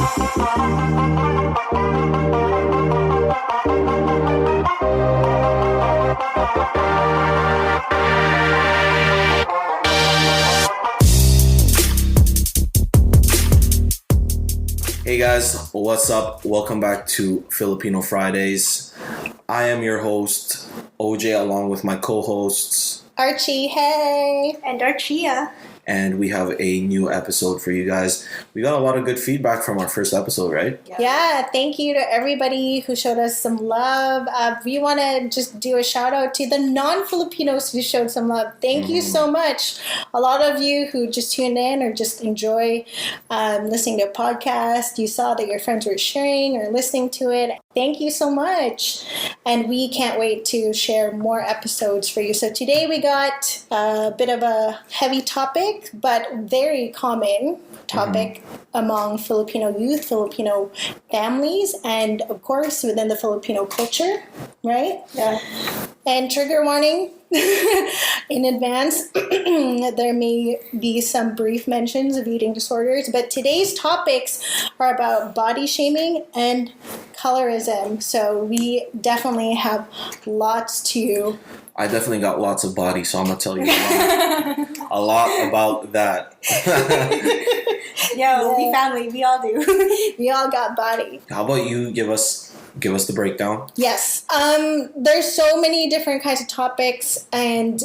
Hey guys, what's up? Welcome back to Filipino Fridays. I am your host, Ojay, along with my co-hosts, Archie, hey! And Archia. And we have a new episode for you guys. We got a lot of good feedback from our first episode, right? Yeah, thank you to everybody who showed us some love. We want to just do a shout out to the non-Filipinos who showed some love. Thank you so much. A lot of you who just tuned in or just enjoy listening to a podcast. You saw that your friends were sharing or listening to it. Thank you so much. And we can't wait to share more episodes for you. So today we got a bit of a heavy topic, but very common topic among Filipino youth, Filipino families, and of course within the Filipino culture, right? Yeah. And trigger warning in advance, there may be some brief mentions of eating disorders, but today's topics are about body shaming and colorism. So we definitely have lots to... I definitely got lots of body, so I'm going to tell you a lot about that. Yo, we family, we all do. We all got body. How about you give us the breakdown? Yes. There's so many different kinds of topics, and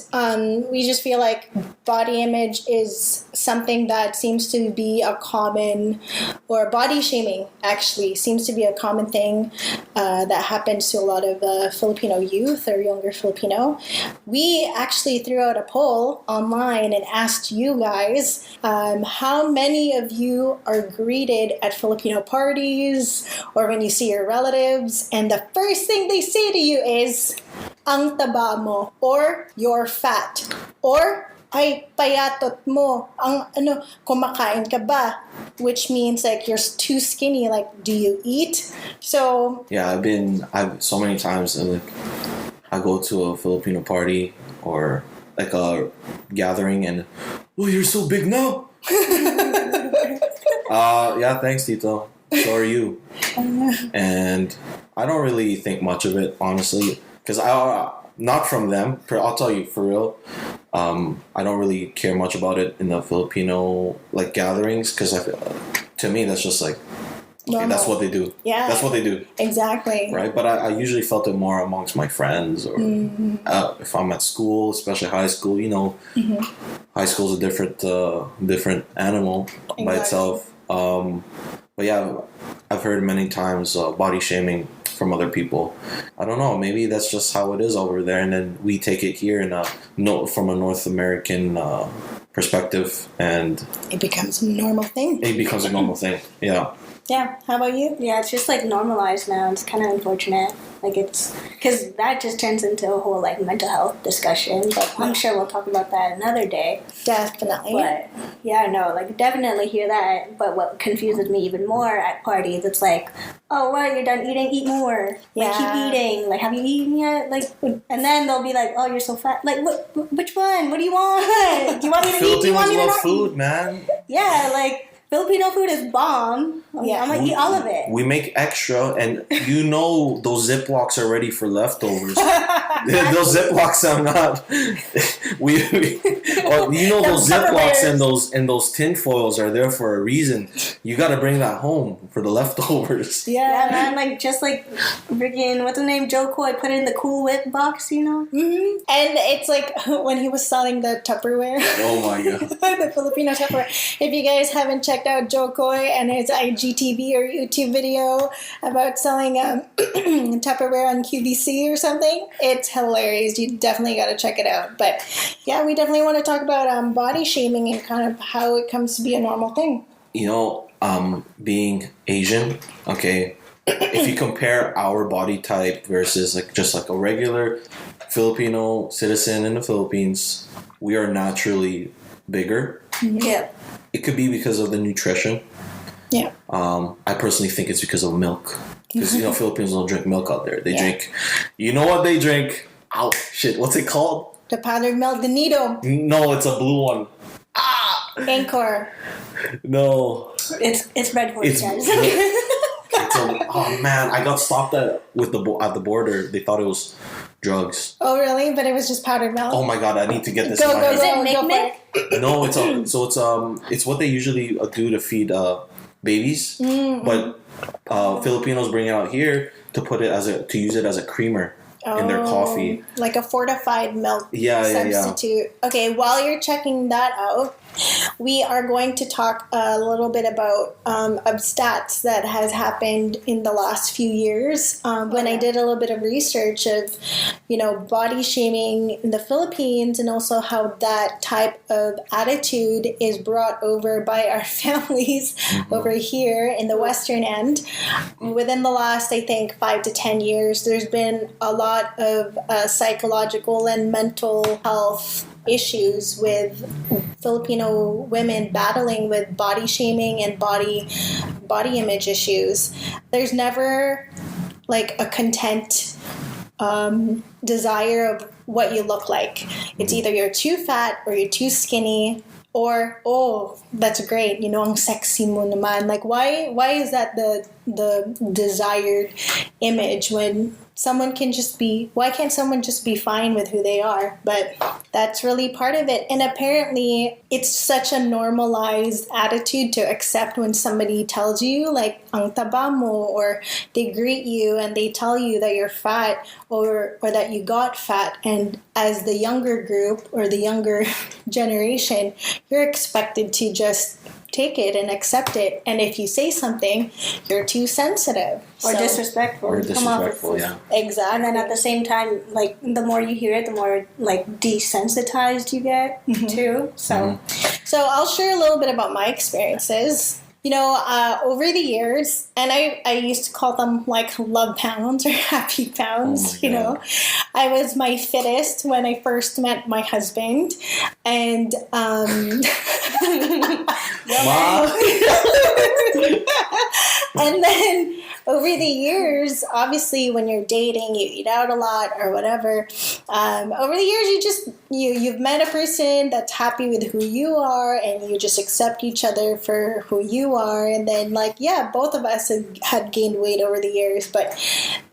we just feel like body image is something that seems to be a common, or body shaming actually seems to be a common thing that happens to a lot of Filipino youth or younger Filipino. We actually threw out a poll online and asked you guys how many of you are greeted at Filipino parties or when you see your relatives, and the first thing they say to you is ang taba mo, or you're fat, or ay payatot mo, ang kumakain ka ba, which means like you're too skinny, like do you eat? So yeah, I've so many times like I go to a Filipino party or like a gathering and oh, you're so big now. Yeah, thanks, Tito. So are you. And I don't really think much of it, honestly, because not from them. I'll tell you for real. I don't really care much about it in the Filipino like gatherings because to me that's just like okay, that's what they do. Yeah, that's what they do. Exactly. Right, but I usually felt it more amongst my friends or if I'm at school, especially high school. You know, high school is a different animal by itself. But yeah, I've heard many times body shaming from other people. I don't know, maybe that's just how it is over there, and then we take it here from a North American perspective, and it becomes a normal thing. It becomes a normal thing. Yeah. Yeah, how about you? Yeah, it's just like normalized now. It's kind of unfortunate. Like it's because that just turns into a whole like mental health discussion. But I'm sure we'll talk about that another day. Definitely. But yeah, no, like definitely hear that. But what confuses me even more at parties, it's like, oh, what? You're done eating? Eat more. Like keep eating. Like have you eaten yet? Like, and then they'll be like, oh, you're so fat. Like, which one? What do you want? Do you want me to eat? Do you want me to not food, eat? Man. Yeah, like. Filipino food is bomb. Yeah, I'm gonna eat all of it. We make extra, and you know those Ziplocs are ready for leftovers. Those Ziplocs are not. You know those Ziplocs and those tin foils are there for a reason. You got to bring that home for the leftovers. Yeah, man. Like just like freaking what's his name, Joe Coy, put it in the Cool Whip box, you know. Mm-hmm. And it's like when he was selling the Tupperware. Oh my god. The Filipino Tupperware. If you guys haven't checked out Joe Coy and his IGTV or YouTube video about selling Tupperware on QVC or something, it's hilarious. You definitely got to check it out. But yeah, we definitely want to talk about body shaming and kind of how it comes to be a normal thing. You know, being Asian, okay, if you compare our body type versus like just like a regular Filipino citizen in the Philippines, we are naturally bigger. Yeah. It could be because of the nutrition. Yeah. I personally think it's because of milk. Because, you know, Filipinos don't drink milk out there. They drink... You know what they drink? Ow, shit, what's it called? The powdered milk, the Nido. No, it's a blue one. Anchor. No. It's red horse, It's guys. oh man, I got stopped at the border. They thought it was drugs. Oh really? But it was just powdered milk. Oh my god, I need to get this. Go, in my go, head. Is it Mick? No, it's what they usually do to feed babies, but Filipinos bring it out here to use it as a creamer in their coffee, like a fortified milk Yeah. substitute. Okay, while you're checking that out, we are going to talk a little bit about stats that has happened in the last few years. When I did a little bit of research of, body shaming in the Philippines, and also how that type of attitude is brought over by our families over here in the Western end. Within the last, I think, 5 to 10 years, there's been a lot of psychological and mental health issues with Filipino women battling with body shaming and body image issues. There's never like a content desire of what you look like. It's either you're too fat or you're too skinny, or that's great, ang sexy mo naman. Like why is that the desired image when why can't someone just be fine with who they are? But that's really part of it. And apparently it's such a normalized attitude to accept when somebody tells you like ang taba mo, or they greet you and they tell you that you're fat or that you got fat. And as the younger group or the younger generation, you're expected to just take it and accept it. And if you say something, you're too sensitive. Or disrespectful. Yeah. Exactly. And then at the same time, like, the more you hear it, the more, like, desensitized you get, too. So I'll share a little bit about my experiences. Over the years, and I used to call them like love pounds or happy pounds, I was my fittest when I first met my husband. And, and then over the years, obviously when you're dating, you eat out a lot or whatever. Over the years, you've met a person that's happy with who you are, and you just accept each other for who you are. And then both of us had gained weight over the years, but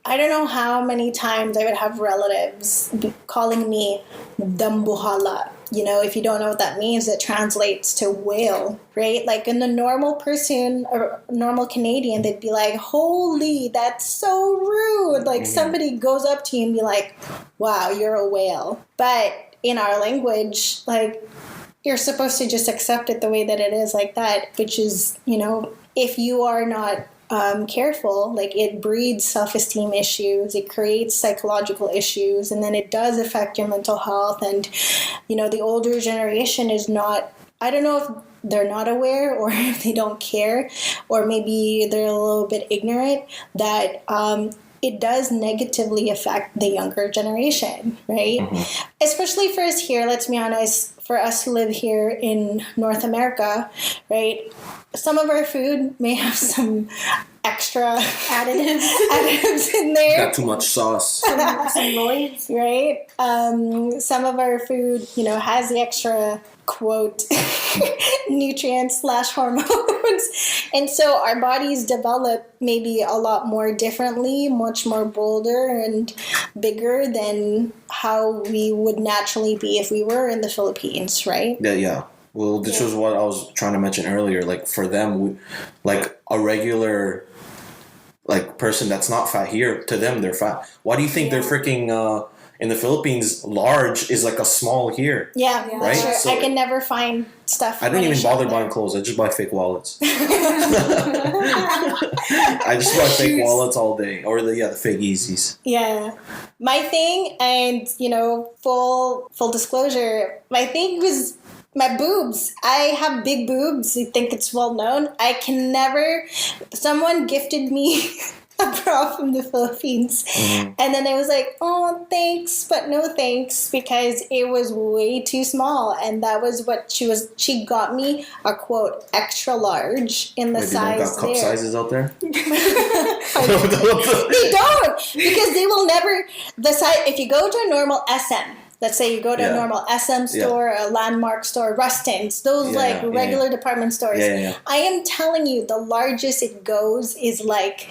I don't know how many times I would have relatives calling me dambuhala. If you don't know what that means, it translates to whale, right? Like in the normal person or normal Canadian, they'd be like, holy, that's so rude. Like somebody goes up to you and be like, wow, you're a whale. But in our language, like, you're supposed to just accept it the way that it is, like that, which is, if you are not careful, like, it breeds self-esteem issues, it creates psychological issues, and then it does affect your mental health. And the older generation is not, I don't know if they're not aware or if they don't care, or maybe they're a little bit ignorant, that it does negatively affect the younger generation, right? Especially for us here, let's be honest, for us who live here in North America, right? Some of our food may have some extra additives in there. Got too much sauce. some noise. Right? Some of our food, has the extra, quote, nutrients / hormones. And so our bodies develop maybe a lot more differently, much more bolder and bigger than how we would naturally be if we were in the Philippines, right? Yeah. Well, this was what I was trying to mention earlier. Like, for them, like a regular person that's not fat here, to them, they're fat. Why do you think they're freaking in the Philippines, large is like a small here? Yeah, right. Sure. So I can never find stuff. I don't even bother buying clothes. I just buy fake wallets. I just buy fake wallets all day, or the fake Yeezys. Yeah, my thing, and full disclosure, my thing was my boobs. I have big boobs. I think it's well known. I can never. Someone gifted me a bra from the Philippines, and then I was like, "Oh, thanks, but no thanks," because it was way too small, and that was what she got me a, quote, extra large in the size. They don't got cup sizes out there. They don't, because they will never. The size, if you go to a normal SM, let's say you go to a normal SM store, a Landmark store, Rustin's, those regular department stores. I am telling you, the largest it goes is like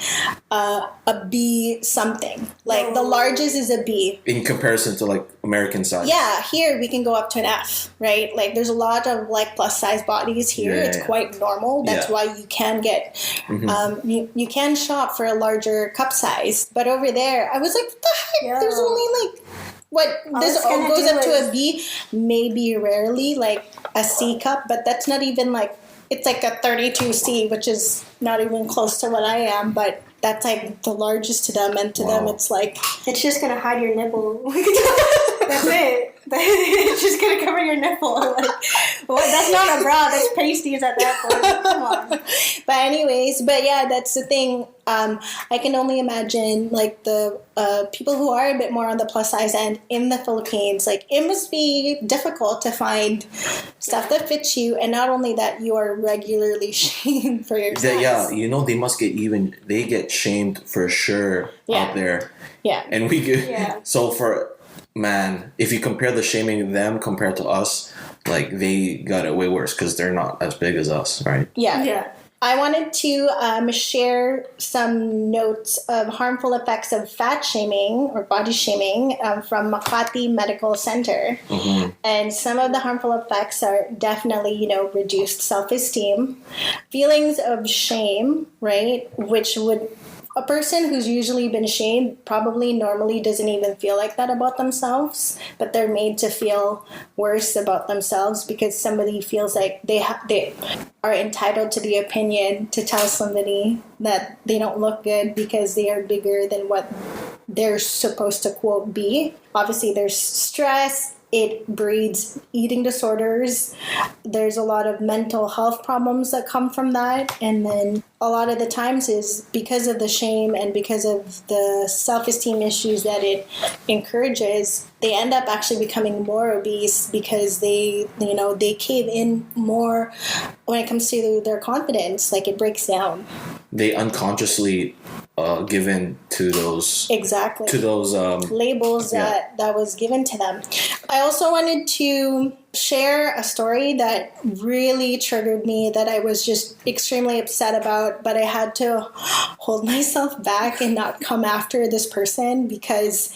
a B something. Like the largest is a B. In comparison to like American size. Yeah, here we can go up to an F, right? Like there's a lot of like plus size bodies here. It's quite normal. That's why you can get, you can shop for a larger cup size. But over there, I was like, what the heck? There's only like, what this all goes up to a B, maybe rarely like a C cup, but that's not even like, it's like a 32C, which is not even close to what I am, but that's like the largest to them, and to them it's like, it's just gonna hide your nipple. That's it. It's just gonna cover your nipple. Like, well, that's not a bra. That's pasties at that point. Come on. But anyways, that's the thing. I can only imagine like the people who are a bit more on the plus size end in the Philippines. Like it must be difficult to find stuff that fits you, and not only that, you are regularly shamed for your size. They must they get shamed for sure out there. Yeah, and we get so for. Man, if you compare the shaming them compared to us, like they got it way worse because they're not as big as us, right? Yeah. I wanted to share some notes of harmful effects of fat shaming or body shaming from Makati Medical Center. And some of the harmful effects are definitely, reduced self-esteem, feelings of shame, right, which would... A person who's usually been shamed probably normally doesn't even feel like that about themselves, but they're made to feel worse about themselves because somebody feels like they are entitled to the opinion to tell somebody that they don't look good because they are bigger than what they're supposed to, quote, be. Obviously, there's stress. It breeds eating disorders. There's a lot of mental health problems that come from that. And then a lot of the times is because of the shame and because of the self-esteem issues that it encourages, they end up actually becoming more obese because they cave in more when it comes to their confidence. Like it breaks down. They unconsciously give in to those labels that was given to them. I also wanted to share a story that really triggered me, that I was just extremely upset about, but I had to hold myself back and not come after this person because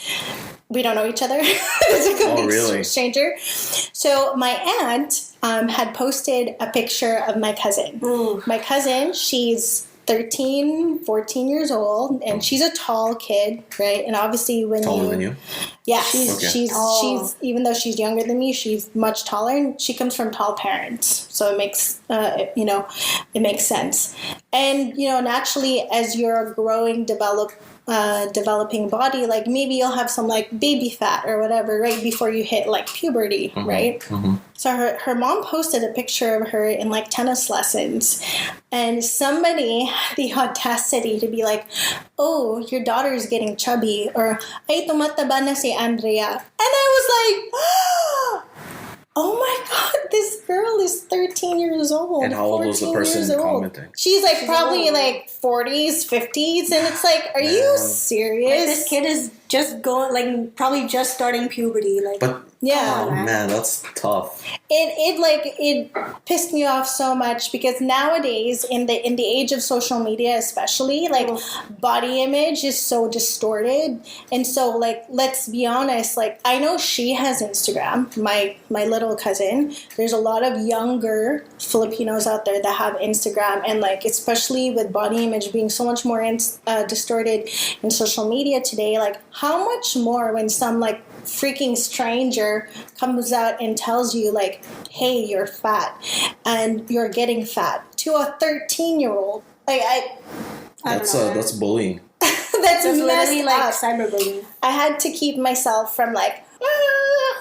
we don't know each other. It's a complete stranger. So my aunt had posted a picture of my cousin. My cousin, she's 13, 14 years old, and she's a tall kid, right? And obviously taller than you? Yeah, she's even though she's younger than me, she's much taller, and she comes from tall parents. So it makes, it makes sense. And, naturally, as you're growing, developing body, like maybe you'll have some like baby fat or whatever right before you hit like puberty, right? So her mom posted a picture of her in like tennis lessons, and somebody had the audacity to be like, oh, your daughter is getting chubby, or ay, tumataba na si Andrea. And I was like, oh my God, this girl is 13 years old. And how old was the person commenting? She's like probably like 40s, 50s. And it's like, are you serious? Like, this kid is just going, like, probably just starting puberty. Like, but yeah, man, that's tough. It pissed me off so much because nowadays in the age of social media, especially, like body image is so distorted. And so, like, let's be honest, like, I know she has Instagram, my little cousin. There's a lot of younger Filipinos out there that have Instagram, and like, especially with body image being so much more distorted in social media today, like, how much more when some like freaking stranger comes out and tells you like, hey, you're fat and you're getting fat, to a 13-year-old. Like, that's bullying. that's literally like up. Cyberbullying. I had to keep myself from like,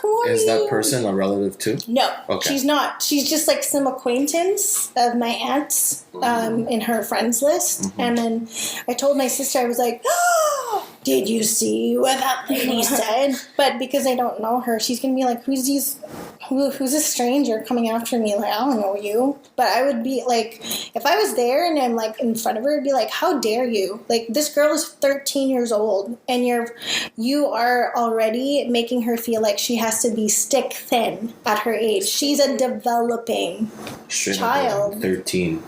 who are Is you? that person a relative too? No, okay. She's not. She's just like some acquaintance of my aunt's in her friends list. And then I told my sister, I was like, did you see what that lady said? But because I don't know her, she's gonna be like, who's this stranger coming after me? Like, I don't know you. But I would be like, if I was there and I'm like in front of her, I'd be like, how dare you? Like, this girl is 13 years old, and you are already making her feel like she has to be stick thin at her age. She's a developing child. 13.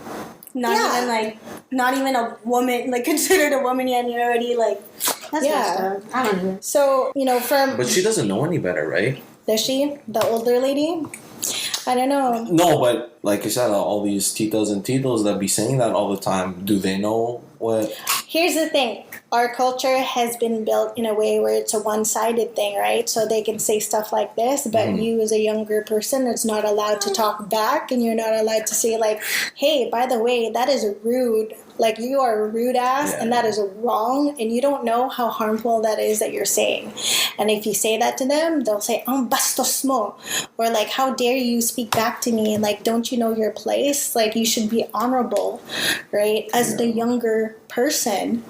Not even a woman, like considered a woman yet, and you're already like, that's messed up. I don't know. So, But she doesn't know any better, right? Does she? The older lady? I don't know. No, but like you said, all these titas and titos that be saying that all the time, do they know what? Here's the thing. Our culture has been built in a way where it's a one-sided thing, right? So they can say stuff like this, but you as a younger person is not allowed to talk back, and you're not allowed to say like, hey, by the way, that is rude. Like, you are a rude ass, and that is wrong, and you don't know how harmful that is that you're saying. And if you say that to them, they'll say, bastos mo. Or like, how dare you speak back to me? And like, don't you know your place? Like, you should be honorable, right? As the younger person.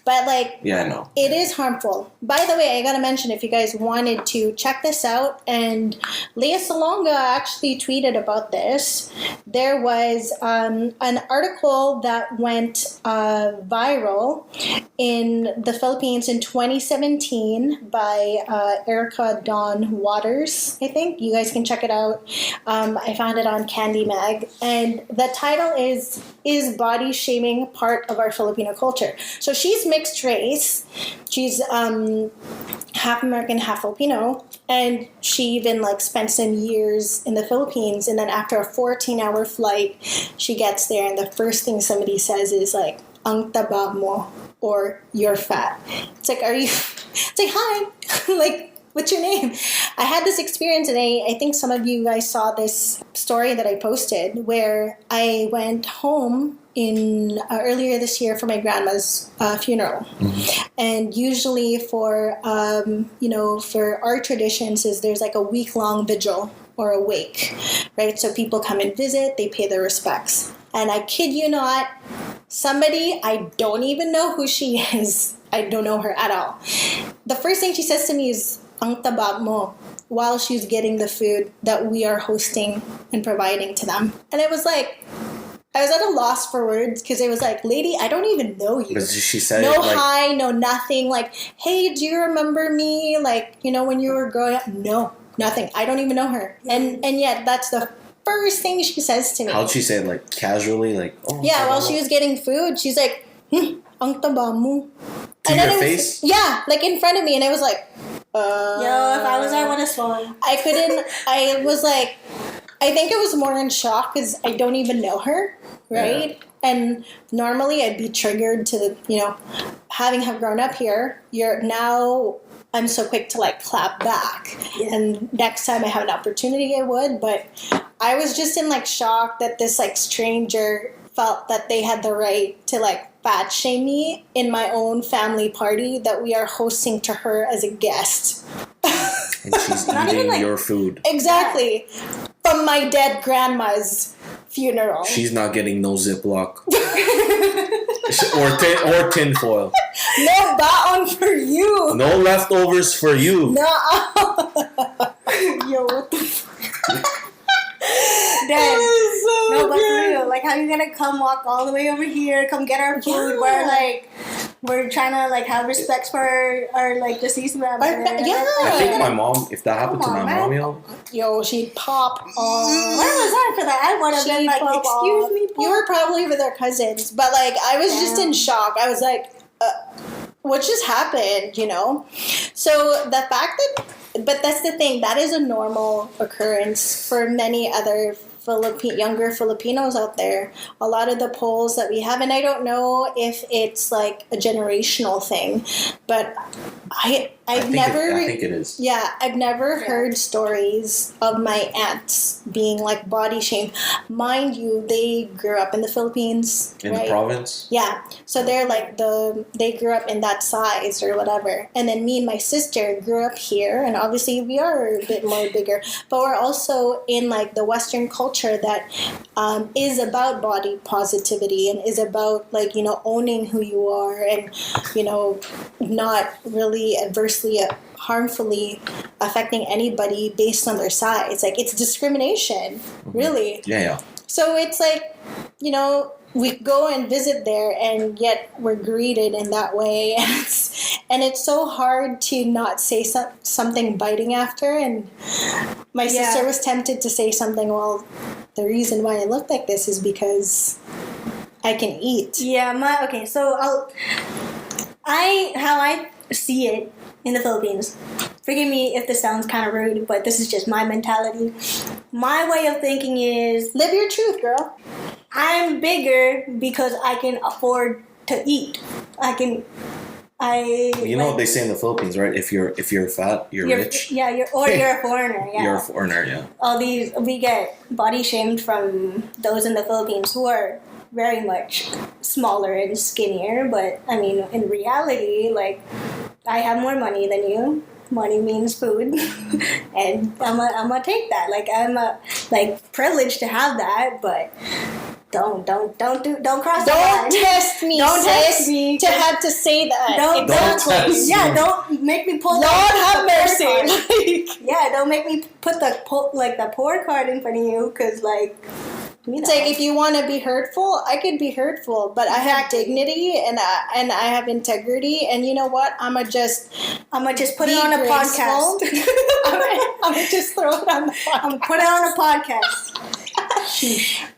But like, I know. It is harmful. By the way, I gotta mention, if you guys wanted to check this out, and Leah Salonga actually tweeted about this. There was an article that went viral in the Philippines in 2017 by Erica Dawn Waters, I think. You guys can check it out. I found it on Candy Mag. And the title is Body Shaming Part of Our Filipino Culture? So she's mixed race. She's half American, half Filipino, and she even like spent some years in the Philippines. And then after a 14-hour flight, she gets there, and the first thing somebody says is like, "Ang taba mo," or "You're fat." It's like, it's like, hi, like, what's your name? I had this experience, and I think some of you guys saw this story that I posted, where I went home in earlier this year for my grandma's funeral. And usually for our traditions is there's like a week-long vigil or a wake, right? So people come and visit, they pay their respects. And I kid you not, somebody, I don't even know who she is. I don't know her at all. The first thing she says to me is, "Ang taba mo," while she's getting the food that we are hosting and providing to them. And it was like, I was at a loss for words, because it was like, lady, I don't even know you. But she said no it like, hi, no nothing. Like, hey, do you remember me? Like, when you were growing up? No, nothing. I don't even know her. And yet that's the first thing she says to me. How'd she say it? Like, casually? Like, oh. Yeah, while she was getting food, she's like, "Ang taba mo." To your face? Yeah, like in front of me. And I was like, Yo, if I was there, I would have sworn. I was like, I think it was more in shock because I don't even know her, right? Yeah. And normally I'd be triggered to having grown up here. I'm so quick to like clap back. Yeah. And next time I have an opportunity, I would. But I was just in like shock that this like stranger felt that they had the right to like fat shame me in my own family party that we are hosting to her as a guest. And she's eating your food. Exactly. From my dead grandma's funeral. She's not getting no Ziploc. or tinfoil. No baon for you. No leftovers for you. No. Yo, what the fuck? But for real, like, how you gonna come walk all the way over here, come get our food, where we're trying to like have respect for our like deceased grandmother. I think my mom, if that happened to my mom, yo, she'd pop off. Where was I for that? I would have been like, excuse me, you were probably with our cousins, but like I was just in shock. I was like, what just happened? So the fact that, but that's the thing, that is a normal occurrence for many other younger Filipinos out there. A lot of the polls that we have, and I don't know if it's like a generational thing, but I've never. I think it is. Yeah, I've never heard stories of my aunts being like body shamed. Mind you, they grew up in the Philippines. In right? the province? Yeah. So they're like they grew up in that size or whatever. And then me and my sister grew up here, and obviously we are a bit more bigger, but we're also in like the Western culture that is about body positivity and is about like, you know, owning who you are and, you know, not really adversely harmfully affecting anybody based on their size. Like, it's discrimination, really. Yeah. So it's like, you know, we go and visit there and yet we're greeted in that way. And it's so hard to not say something biting after. And my sister was tempted to say something, well, the reason why I look like this is because I can eat. Yeah, okay, so how I see it in the Philippines, forgive me if this sounds kind of rude, but this is just my mentality. My way of thinking is, live your truth, girl. I'm bigger because I can afford to eat. You know what they say in the Philippines, right? If you're fat, you're rich. Yeah, you're a foreigner. Yeah, you're a foreigner. Yeah. We get body shamed from those in the Philippines who are very much smaller and skinnier. But I mean, in reality, like, I have more money than you. Money means food, and I'm gonna take that. Like, I'm privileged to have that, but. Don't cross the line. Don't test me. Don't test me to have to say that. Don't test me. Yeah, don't make me pull. Lord have mercy. Yeah, don't make me put the poor card in front of you, because like. You know. It's like, if you want to be hurtful, I could be hurtful, but I have dignity and I have integrity, and you know what? I'ma just put it on a podcast. I'm gonna just throw it on the podcast. I'm gonna put it on a podcast.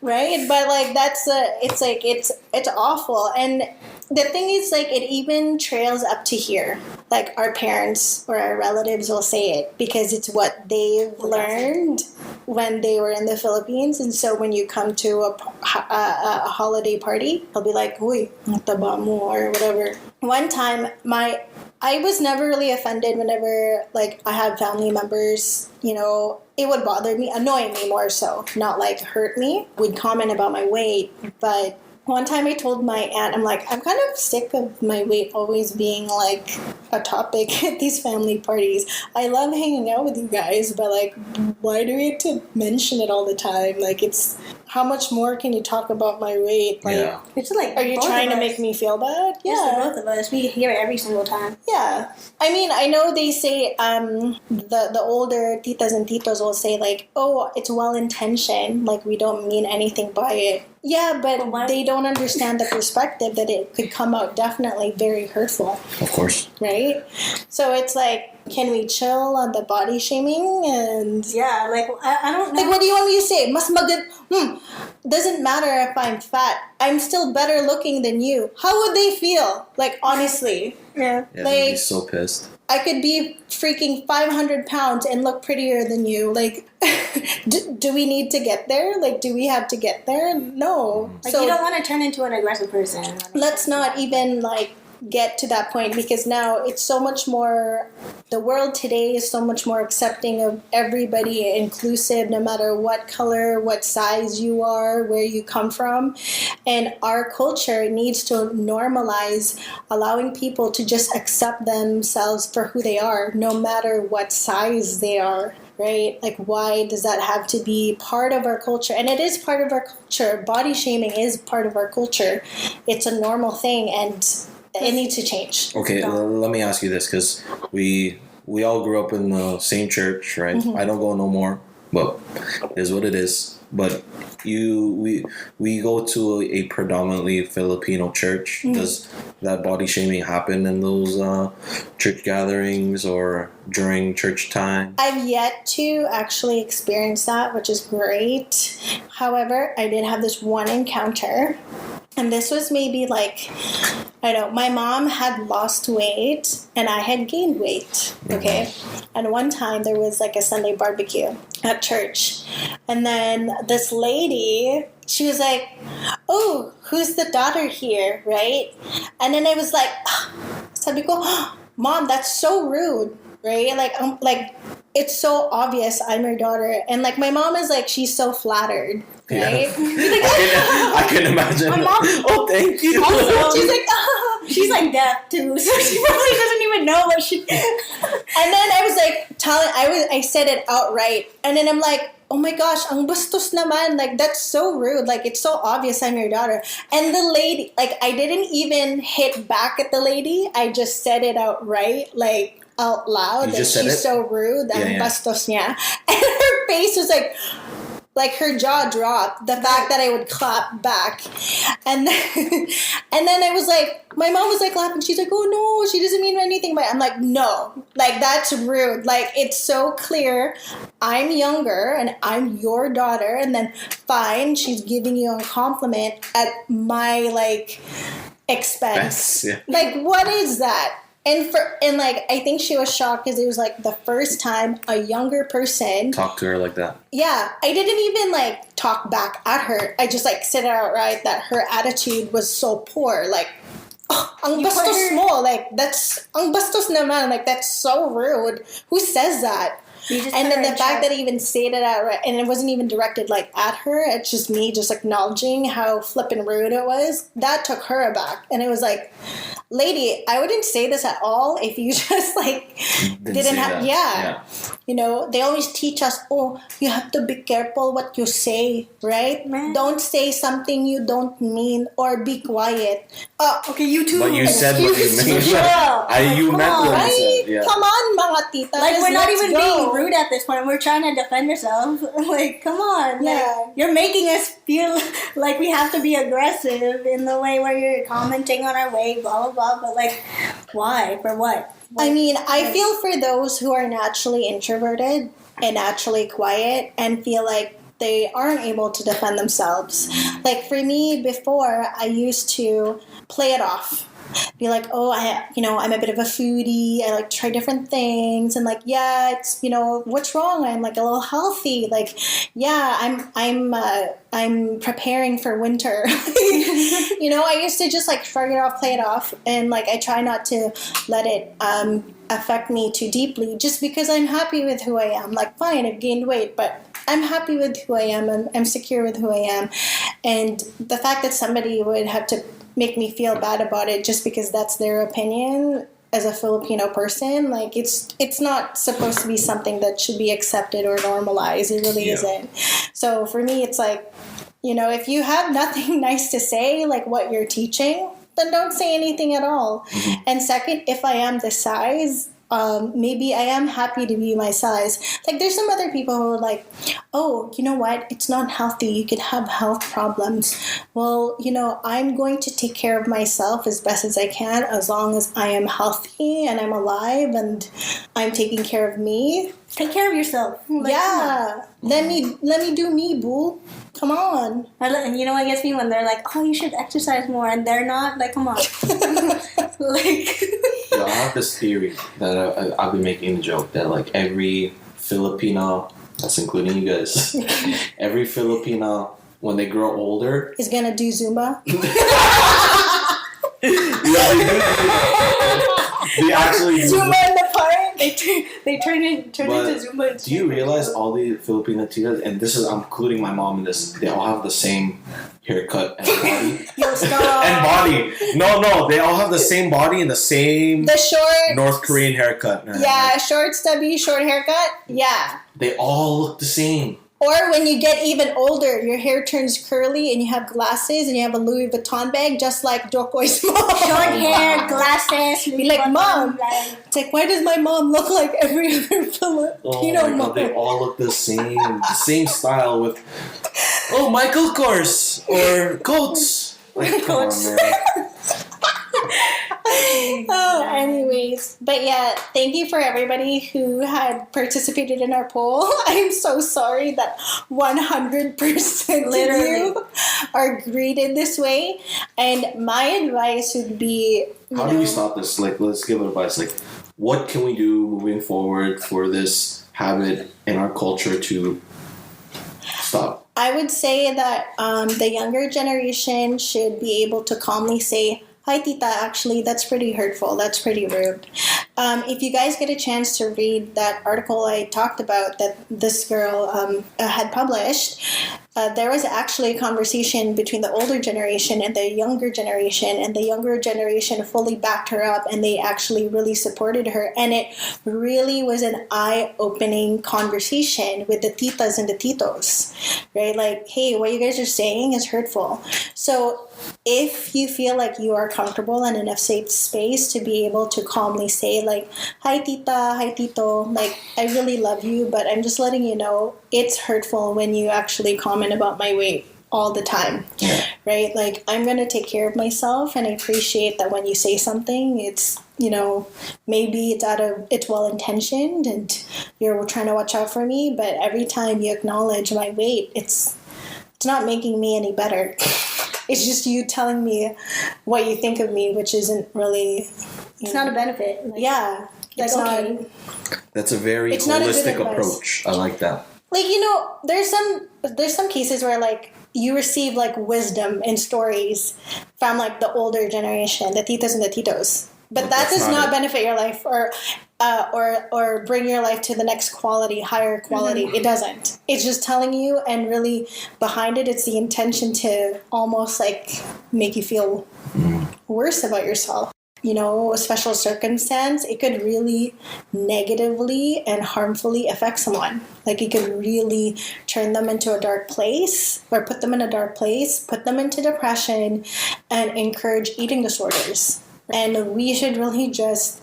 Right? But like, it's awful. And the thing is, like, it even trails up to here. Like, our parents or our relatives will say it because it's what they've learned when they were in the Philippines. And so when you come to a holiday party, they'll be like, uy, taba mo, or whatever. One time, I was never really offended whenever, like, I had family members, you know, it would bother me, annoy me more so, not like hurt me, would comment about my weight. But one time I told my aunt, I'm like, I'm kind of sick of my weight always being like a topic at these family parties. I love hanging out with you guys, but like, why do we have to mention it all the time? Like, it's, how much more can you talk about my weight? Like, yeah. It's like, are you trying to make me feel bad? Yeah, both of us. We hear it every single time. Yeah. I mean, I know they say the older titas and titos will say like, oh, it's well-intentioned, like we don't mean anything by it. Yeah, but they don't understand the perspective that it could come out definitely very hurtful. Of course. Right? So it's like, can we chill on the body shaming? And yeah, like, I don't know. Like, what do you want me to say? Mas magand... Doesn't matter if I'm fat. I'm still better looking than you. How would they feel? Like, honestly. Yeah. Yeah, like, they'd be so pissed. I could be freaking 500 pounds and look prettier than you. Like, do we need to get there? Like, do we have to get there? No. Like, so you don't want to turn into an aggressive person. Let's not even, like, get to that point, because now it's so much more, the world today is so much more accepting of everybody, inclusive, no matter what color, what size you are, where you come from. And our culture needs to normalize allowing people to just accept themselves for who they are, no matter what size they are. Right? Like, why does that have to be part of our culture? And it is part of our culture. Body shaming is part of our culture. It's a normal thing, and it needs to change. Okay, let me ask you this, because we all grew up in the same church, right? Mm-hmm. I don't go no more, but it is what it is. But we go to a predominantly Filipino church. Mm-hmm. Does that body shaming happen in those church gatherings or during church time? I've yet to actually experience that, which is great. However, I did have this one encounter. And this was maybe like, I don't know, my mom had lost weight and I had gained weight, okay? Mm-hmm. And one time there was like a Sunday barbecue at church. And then this lady, she was like, oh, who's the daughter here, right? And then I was like, sabi ko, Mom, that's so rude, right? Like it's so obvious I'm your daughter, and like my mom is like, she's so flattered, right? Yeah. I can imagine. My mom, oh, thank you. also, She's like, oh. she's like deaf too, so she probably doesn't even know what she. And then I was like I said it outright, and then I'm like, oh my gosh, ang bastos naman. Like, that's so rude. Like, it's so obvious I'm your daughter. And the lady, like, I didn't even hit back at the lady. I just said it outright, like, out loud. You that just said she's it? so rude. Yeah, Ang yeah. bastos niya. And her face was like her jaw dropped. The fact that I would clap back. And then I was like, my mom was like laughing. She's like, oh no, she doesn't mean anything. But I'm like, no, like that's rude. Like, it's so clear. I'm younger and I'm your daughter. And then fine, she's giving you a compliment at my like expense. Yeah. Like, what is that? And like, I think she was shocked because it was like the first time a younger person Talk to her like that. Yeah, I didn't even like talk back at her. I just like said it outright that her attitude was so poor. Like, oh, ang bastos mo. Like, that's ang bastos naman. Like, that's so rude. Who says that? And then the fact that I even said it outright, and it wasn't even directed like at her. It's just me just acknowledging how flippin' rude it was. That took her aback, and it was like, lady, I wouldn't say this at all if you just like didn't have. Yeah. You know, they always teach us, oh, you have to be careful what you say, right? Man. Don't say something you don't mean, or be quiet. Okay, you too. But you said what you meant. Yeah. You meant what you Right? said. Yeah. Come on, mga tita. Like, we're not even go. being rude at this point. We're trying to defend ourselves. Like, come on. Like, Yeah. you're making us feel like we have to be aggressive in the way where you're commenting on our way, blah, blah, blah. But, like, why? For what? I mean, I feel for those who are naturally introverted and naturally quiet and feel like they aren't able to defend themselves. Like, for me, before, I used to play it off. Be like, oh, I'm a bit of a foodie. I like to try different things, and like, yeah, it's, what's wrong? I'm like a little healthy. Like, yeah, I'm preparing for winter. I used to just like shrug it off, play it off, and like I try not to let it affect me too deeply. Just because I'm happy with who I am. Like, fine, I've gained weight, but I'm happy with who I am. I'm secure with who I am, and the fact that somebody would have to make me feel bad about it just because that's their opinion as a Filipino person, like it's not supposed to be something that should be accepted or normalized. It really isn't. So for me, it's like, if you have nothing nice to say, like what you're teaching, then don't say anything at all. Mm-hmm. And second, if I am this size, maybe I am happy to be my size. Like, there's some other people who are like, oh, you know what? It's not healthy. You could have health problems. Well, I'm going to take care of myself as best as I can as long as I am healthy and I'm alive and I'm taking care of me. Take care of yourself. Like, yeah. Let me do me, boo. Come on. And you know what gets me? When they're like, oh, you should exercise more, and they're not. Like, come on. Like... I have this theory that I've been making a joke that like every Filipino, that's including you guys, every Filipino when they grow older is gonna do Zumba. They actually do Zumba in the park. They turn into Zumba. Do you realize all the Filipino titas, and this is, I'm including my mom in this, they all have the same haircut and body. And body. No, they all have the same body and the short North Korean haircut. Yeah, short, stubby, short haircut. Yeah. They all look the same. Or when you get even older, your hair turns curly and you have glasses and you have a Louis Vuitton bag, just like Jokoy's mom. Short hair, glasses. Be like, Mom. It's like, why does my mom look like every other Filipino mom? God, they all look the same style with, Michael Kors or Coats. Like, come on, man. Anyways, but yeah, thank you for everybody who had participated in our poll. I'm so sorry that 100% of you are greeted this way. And my advice would be, how do we stop this? Like, let's give advice. Like, what can we do moving forward for this habit in our culture to stop? I would say that the younger generation should be able to calmly say, hi, tita, actually, that's pretty hurtful. That's pretty rude. if you guys get a chance to read that article I talked about that this girl had published, there was actually a conversation between the older generation and the younger generation, and the younger generation fully backed her up, and they actually really supported her. And it really was an eye-opening conversation with the titas and the titos, right? Like, hey, what you guys are saying is hurtful. So if you feel like you are comfortable and in a safe space to be able to calmly say, like, hi tita, hi tito, like, I really love you, but I'm just letting you know it's hurtful when you actually comment about my weight all the time, right? Like, I'm going to take care of myself, and I appreciate that when you say something, it's, you know, maybe it's well-intentioned and you're trying to watch out for me, but every time you acknowledge my weight, it's not making me any better. It's just you telling me what you think of me, which isn't really... It's not a benefit. Like, yeah. It's okay. That's a very holistic approach. I like that. Like, you know, there's some cases where, like, you receive, like, wisdom and stories from, like, the older generation, the titas and the titos. But that does not benefit your life or bring your life to the next quality, higher quality. Mm-hmm. It doesn't. It's just telling you, and really behind it, it's the intention to almost, like, make you feel worse about yourself. You know, a special circumstance, it could really negatively and harmfully affect someone. Like, it could really turn them into a dark place, or put them in a dark place, put them into depression, and encourage eating disorders. And we should really just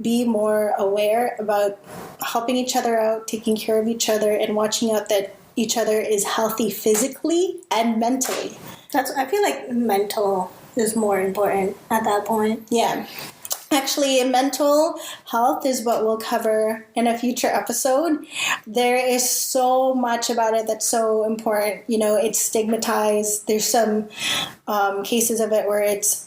be more aware about helping each other out, taking care of each other, and watching out that each other is healthy physically and mentally. I feel like mental is more important at that point. Yeah. Actually, mental health is what we'll cover in a future episode. There is so much about it that's so important. You know, it's stigmatized. There's some cases of it where it's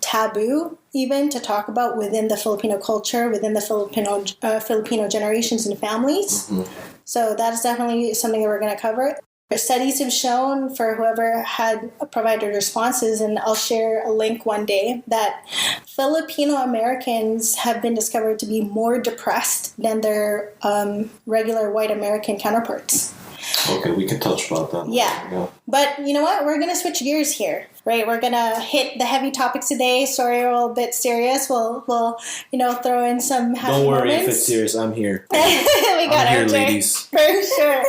taboo even to talk about within the Filipino culture, within the Filipino generations and families. Mm-hmm. So that's definitely something that we're going to cover. Studies have shown, for whoever had provided responses, and I'll share a link one day, that Filipino Americans have been discovered to be more depressed than their regular white American counterparts. Okay, we can touch about that. Yeah. But you know what? We're going to switch gears here, right? We're going to hit the heavy topics today. Sorry, we're a little bit serious. We'll throw in some happy Don't worry moments. if it's serious. I'm here. We got I'm here, Ojay. ladies. For sure.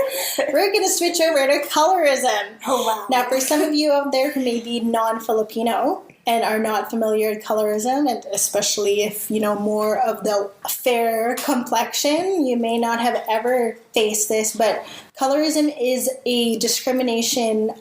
We're going to switch over to colorism. Oh, wow. Now, for some of you out there who may be non-Filipino and are not familiar with colorism, and especially if you know more of the fair complexion, you may not have ever faced this, but colorism is a discrimination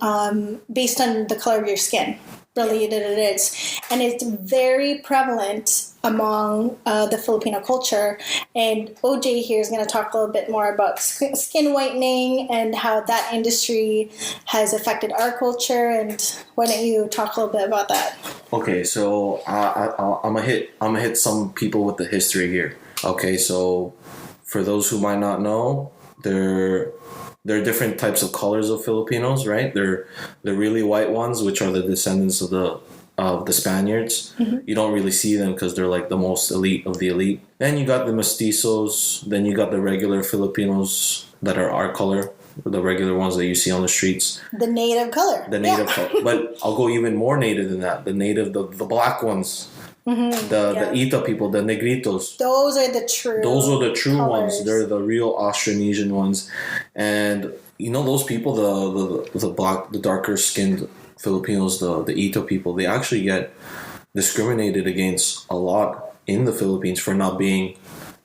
based on the color of your skin. Really, it is. And it's very prevalent among the Filipino culture. And Ojay here is going to talk a little bit more about skin whitening and how that industry has affected our culture. And why don't you talk a little bit about that? Okay, so I'm gonna hit some people with the history here. Okay, so for those who might not know, there are different types of colors of Filipinos, right? They're the really white ones, which are the descendants of the Spaniards. Mm-hmm. You don't really see them because they're like the most elite of the elite. Then you got the mestizos. Then you got the regular Filipinos that are our color, the regular ones that you see on the streets. The native color. The native color. But I'll go even more native than that. The native, the black ones. Mm-hmm. The Ita people, the negritos. Those are the true colors. Ones. They're the real Austronesian ones. And you know those people, the darker skinned Filipinos, the Ita people, they actually get discriminated against a lot in the Philippines for not being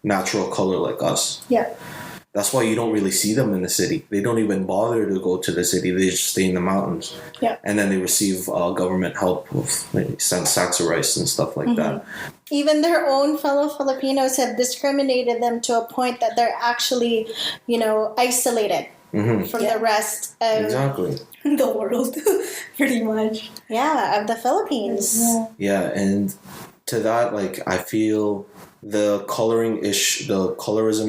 natural color like us. Yeah. That's why you don't really see them in the city. They don't even bother to go to the city. They just stay in the mountains. Yeah. And then they receive government help. They send sacks of rice and stuff like that. Even their own fellow Filipinos have discriminated them to a point that they're actually, isolated from the rest of the world, pretty much. Yeah, of the Philippines. Yeah, and to that, like, I feel the colorism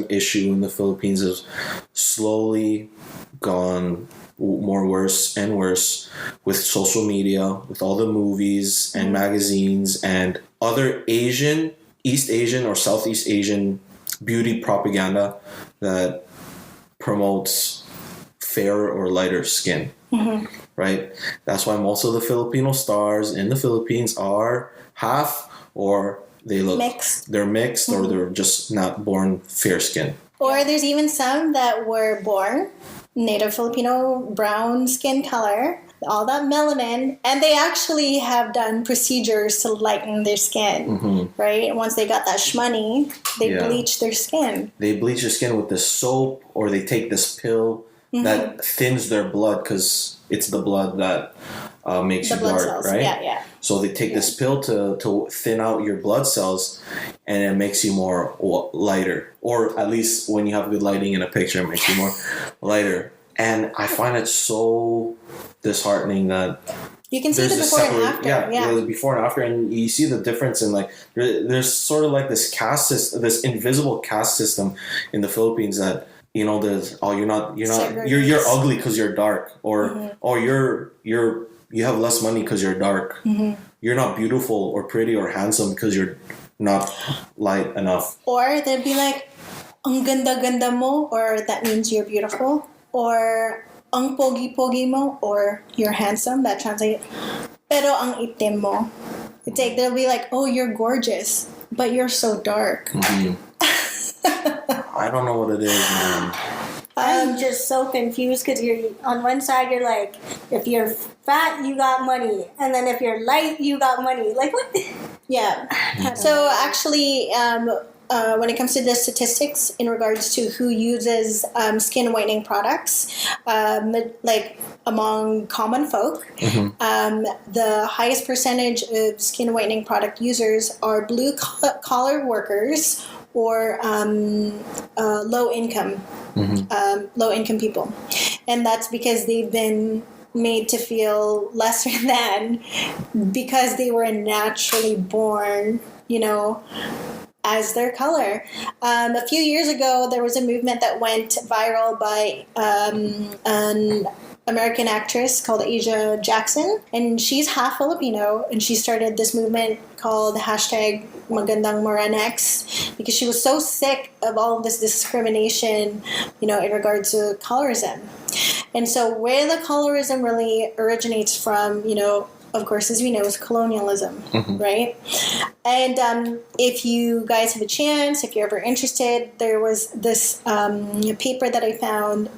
issue in the Philippines has slowly gone more worse and worse with social media, with all the movies and magazines and other Asian, East Asian or Southeast Asian beauty propaganda that promotes fairer or lighter skin. Right? That's why most of the Filipino stars in the Philippines are half, or they look mixed. They're mixed, or they're just not born fair skin. Or there's even some that were born native Filipino brown skin color, all that melanin, and they actually have done procedures to lighten their skin, right? And once they got that shmoney, they bleach their skin. They bleach their skin with this soap, or they take this pill that thins their blood, because it's the blood that makes you dark, cells. Right? Yeah. So they take this pill to thin out your blood cells, and it makes you more lighter. Or at least when you have good lighting in a picture, it makes you more lighter. And I find it so disheartening that you can see the before and after. Yeah, the before and after, and you see the difference in like there's sort of like this caste system, this invisible caste system in the Philippines that, you know, there's you're ugly because you're dark, or you have less money because you're dark. You're not beautiful or pretty or handsome because you're not light enough. Or they'd be like, ang ganda-ganda mo, or that means you're beautiful, or ang pogi-pogi mo, or you're handsome. That translates, pero ang itim mo. It's like, they'll be like, oh, you're gorgeous, but you're so dark. I don't know what it is, man. I'm just so confused because you're on one side, you're like, if you're fat, you got money, and then if you're light, you got money. Like, what? Yeah. So actually, when it comes to the statistics in regards to who uses skin whitening products, like among common folk, the highest percentage of skin whitening product users are blue collar workers or low income people, and that's because they've been made to feel lesser than because they were naturally born, you know, as their color. A few years ago, there was a movement that went viral by an American actress called Asia Jackson, and she's half Filipino, and she started this movement called #MagandangMorenex because she was so sick of all of this discrimination, you know, in regards to colorism. And so where the colorism really originates from, you know, of course, as we know, is colonialism, right? And if you guys have a chance, if you're ever interested, there was this paper that I found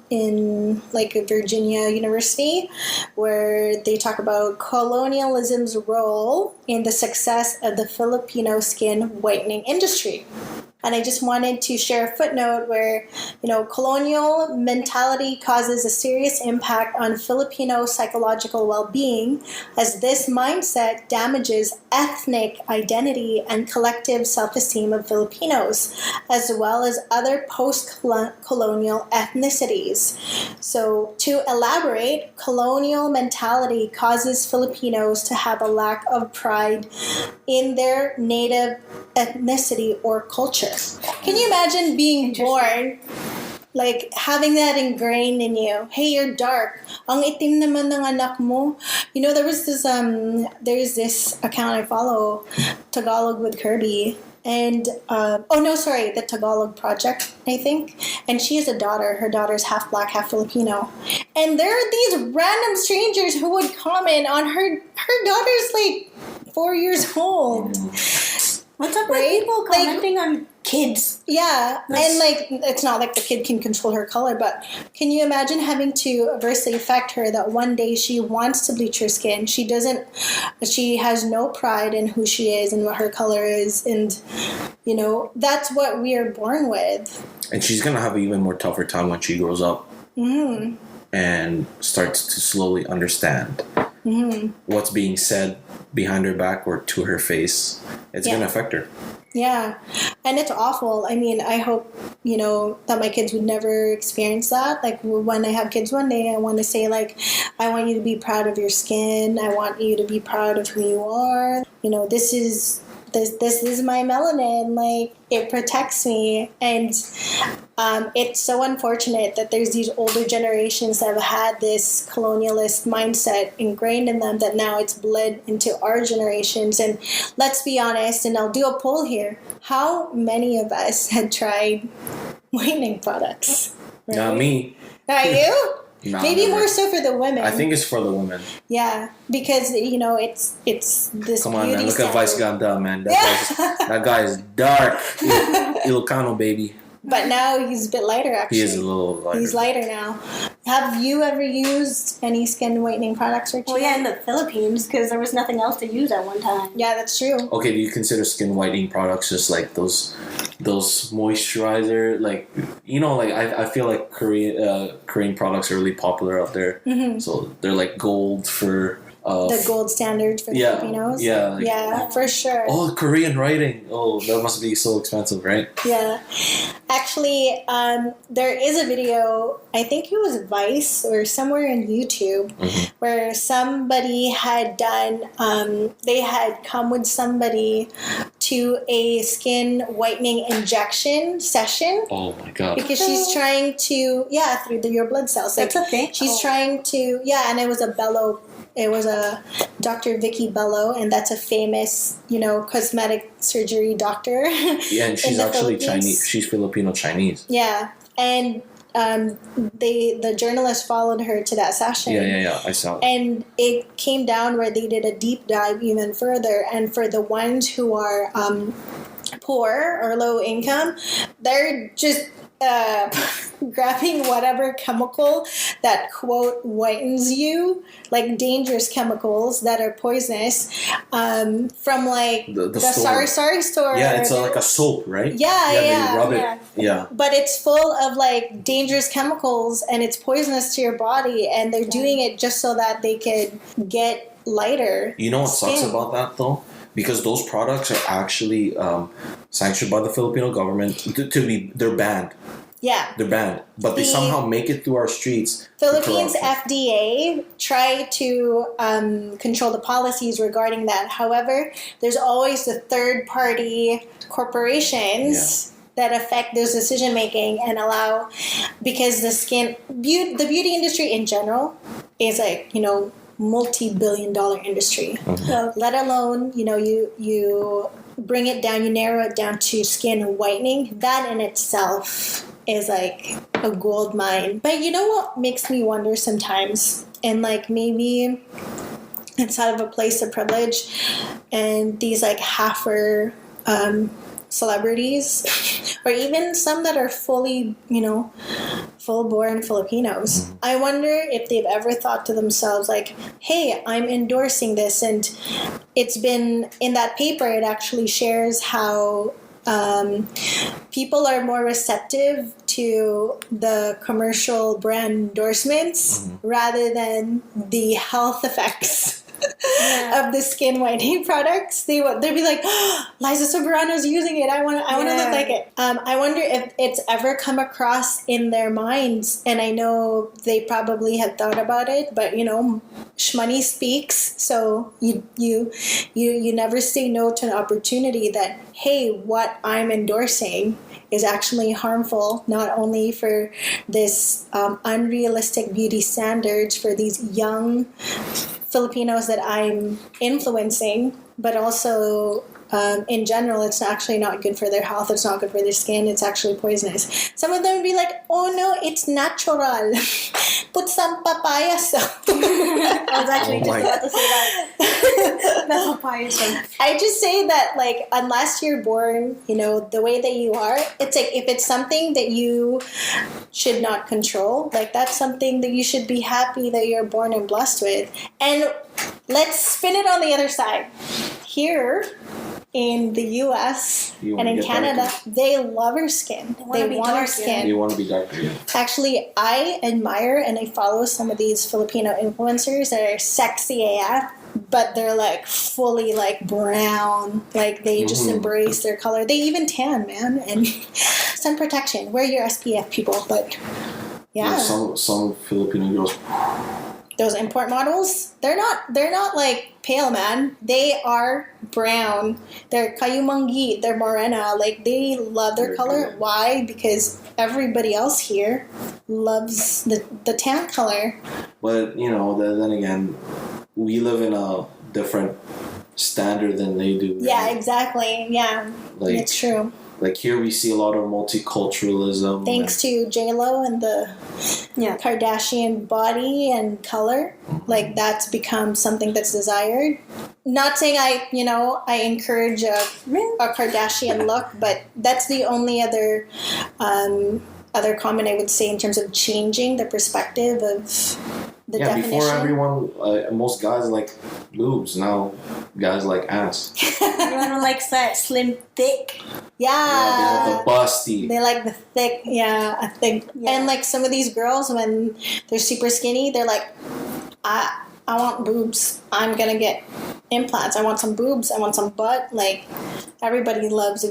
in like Virginia University where they talk about colonialism's role in the success of the Filipino skin whitening industry. And I just wanted to share a footnote where, you know, colonial mentality causes a serious impact on Filipino psychological well-being, as this mindset damages ethnic identity and collective self-esteem of Filipinos, as well as other post-colonial ethnicities. So to elaborate, colonial mentality causes Filipinos to have a lack of pride in their native ethnicity or culture. Can you imagine being born, like having that ingrained in you? Hey, you're dark. Ang itim naman ng anak mo. You know, there's this account I follow, Tagalog with Kirby, and the Tagalog Project, I think. And she has a daughter. Her daughter's half black, half Filipino. And there are these random strangers who would comment on her daughter's like 4 years old. What's up with people commenting on kids? Yeah, and like it's not like the kid can control her color, but can you imagine having to adversely affect her that one day she wants to bleach her skin? She has no pride in who she is and what her color is, and you know, that's what we are born with. And she's gonna have an even more tougher time when she grows up and starts to slowly understand what's being said behind her back or to her face. It's going to affect her. Yeah. And it's awful. I mean, I hope, you know, that my kids would never experience that. Like when I have kids one day, I want to say like, I want you to be proud of your skin. I want you to be proud of who you are. You know, this is my melanin. Like, it protects me. And it's so unfortunate that there's these older generations that have had this colonialist mindset ingrained in them that now it's bled into our generations. And let's be honest, and I'll do a poll here. How many of us had tried whitening products? Right? Not me. Not you? Nah, maybe never. more so for the women. I think it's for the women. Yeah, because it's this. Come on, beauty man. Look at standard. Vice Ganda, man. That guy is dark. Ilocano, baby. But now he's a bit lighter, actually. He is a little lighter. He's lighter now. Have you ever used any skin whitening products, Richie? Well, yeah, in the Philippines, because there was nothing else to use at one time. Yeah, that's true. Okay, do you consider skin whitening products just like those moisturizer, like, you know, like I feel like Korean products are really popular out there. Mm-hmm. So they're like gold for the gold standard for Filipinos. Yeah, like, yeah, for sure. Oh, Korean writing. Oh, that must be so expensive, right? Yeah. Actually, there is a video, I think it was Vice or somewhere on YouTube, where somebody had done, they had come with somebody to a skin whitening injection session. Oh my god. Because she's trying to, through your blood cells. Like, That's okay. She's trying to, and it was a Bello. It was a Dr. Vicky Bello, and that's a famous, cosmetic surgery doctor. Yeah, and she's actually Chinese. She's Filipino Chinese. Yeah, and the journalist followed her to that session. Yeah, I saw it. And it came down where they did a deep dive even further, and for the ones who are poor or low income, they're just grabbing whatever chemical that quote whitens you, like dangerous chemicals that are poisonous, from like the Sari store. Yeah, it's like a soap, right? Yeah. They rub it. Yeah. But it's full of like dangerous chemicals and it's poisonous to your body, and they're doing it just so that they could get lighter. You know what sucks about that though? Because those products are actually sanctioned by the Filipino government they're banned. Yeah. They're banned. But they somehow make it through our streets. Philippines FDA try to control the policies regarding that. However, there's always the third-party corporations that affect those decision making and allow, because the beauty industry in general is like, multi-billion-dollar industry. So, let alone, you bring it down, you narrow it down to skin whitening. That in itself is like a gold mine. But you know what makes me wonder sometimes, and like maybe it's out of a place of privilege, and these like halfer celebrities, or even some that are fully, full-born Filipinos. I wonder if they've ever thought to themselves like, hey, I'm endorsing this. And it's been in that paper, it actually shares how people are more receptive to the commercial brand endorsements rather than the health effects of the skin whitening products. They'd be like, oh, Liza Soberano's using it. I want to look like it. I wonder if it's ever come across in their minds, and I know they probably had thought about it, but shmoney speaks, so you never say no to an opportunity that, hey, what I'm endorsing is actually harmful, not only for this unrealistic beauty standards for these young Filipinos that I'm influencing, but also in general, it's actually not good for their health. It's not good for their skin. It's actually poisonous. Some of them would be like, oh no, it's natural. Put some papaya sauce. I was actually just about to say that. The papaya sauce. I just say that, like, unless you're born, the way that you are, it's like, if it's something that you should not control, like, that's something that you should be happy that you're born and blessed with. And let's spin it on the other side. Here in the U.S. and in Canada, they love our skin. They want our skin. They want to be darker. Yeah. Actually, I admire and I follow some of these Filipino influencers that are sexy AF, but they're like fully like brown. Like they just embrace their color. They even tan, man. And sun protection. Wear your SPF, people. But yeah. Some Filipino girls those import models, they're not like pale, man. They are brown. They're kayumangi. They're morena. Like, they love their color. Why? Because everybody else here loves the tan color. But then again, we live in a different standard than they do. Right? Yeah, exactly. Yeah, like, it's true. Like, here we see a lot of multiculturalism. Thanks to J-Lo and the Kardashian body and color. Like, that's become something that's desired. Not saying I encourage a Kardashian look, but that's the only other comment I would say in terms of changing the perspective of the definition. Before everyone, most guys like boobs. Now guys like ass. Everyone likes that slim, thick. Yeah, they like the busty. They like the thick. Yeah, I think. Yeah. And like some of these girls, when they're super skinny, they're like, I want boobs. I'm gonna get implants. I want some boobs. I want some butt. Like, everybody loves,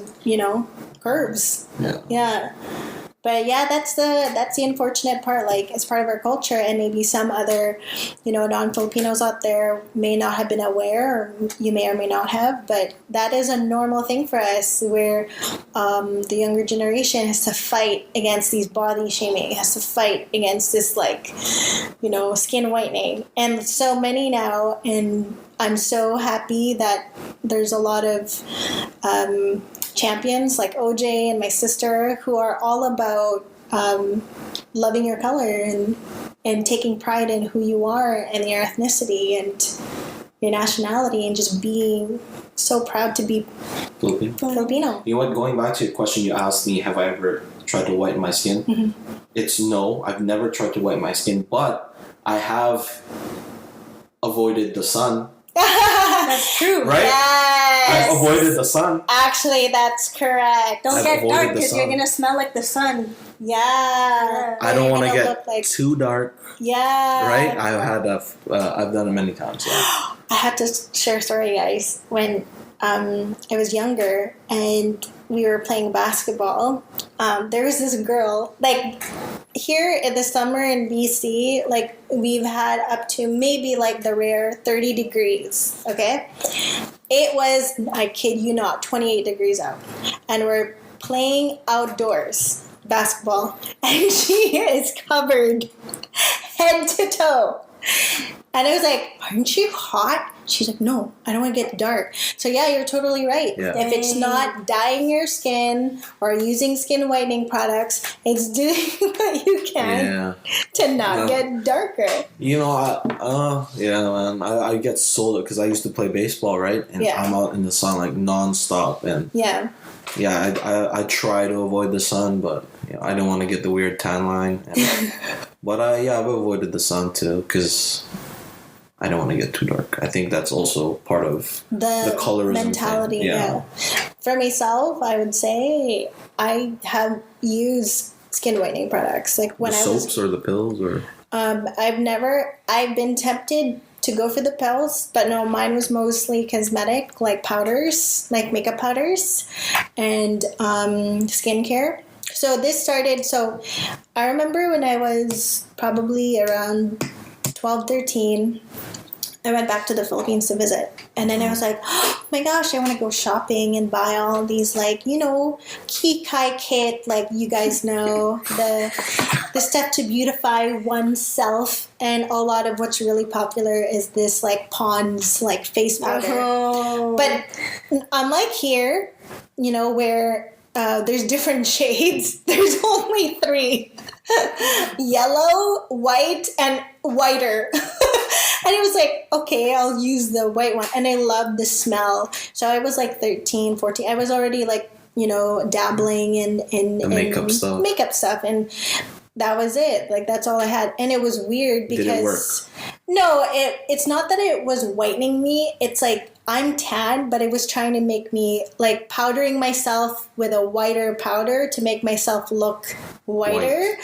curves. Yeah. Yeah. But yeah, that's the unfortunate part. Like, it's part of our culture, and maybe some other, non-Filipinos out there may not have been aware, or you may or may not have. But that is a normal thing for us, where the younger generation has to fight against these body shaming, has to fight against this skin whitening, and so many now. And I'm so happy that there's a lot of champions like Ojay and my sister who are all about loving your color and taking pride in who you are and your ethnicity and your nationality, and just being so proud to be Filipino. You know what? Going back to your question you asked me, have I ever tried to whiten my skin? Mm-hmm. It's no. I've never tried to whiten my skin, but I have avoided the sun. That's true. Right? Yes. I've avoided the sun. Actually, that's correct. Don't get dark because you're gonna smell like the sun. Yeah. I don't want to get too dark. Yeah. Right? I've done it many times. Yeah. I had to share a story, guys. When I was younger and we were playing basketball, there was this girl, like, here in the summer in BC, like, we've had up to maybe like the rare 30 degrees, okay? It was, I kid you not, 28 degrees out. And we're playing outdoors basketball, and she is covered head to toe. And I was like, aren't you hot? She's like, no, I don't want to get dark. So yeah, you're totally right. Yeah. If it's not dyeing your skin or using skin whitening products, it's doing what you can to not get darker. Man, I get sold because I used to play baseball, right? And I'm out in the sun like nonstop, and I try to avoid the sun, but I don't want to get the weird tan line. But I've avoided the sun too because I don't want to get too dark. I think that's also part of the colorism mentality. Thing. Yeah. For myself, I would say I have used skin whitening products. Like when soaps or the pills or. I've been tempted to go for the pills, but no, mine was mostly cosmetic, like powders, like makeup powders, and skincare. So this started. So I remember when I was probably around 12, 13. I went back to the Philippines to visit. And then I was like, oh my gosh, I want to go shopping and buy all these, like, Kikai kit, like you guys know, the stuff to beautify oneself. And a lot of what's really popular is this, like, Pond's, like, face powder. Oh. But unlike here, where there's different shades, there's only 3. Yellow, white, and whiter. And it was like, okay, I'll use the white one. And I loved the smell. So I was like 13, 14. I was already like, dabbling in makeup stuff. And that was it. Like, that's all I had. And it was weird because... Did it work? No, it's not that it was whitening me. It's like, I'm tan, but it was trying to make me, like, powdering myself with a whiter powder to make myself look whiter,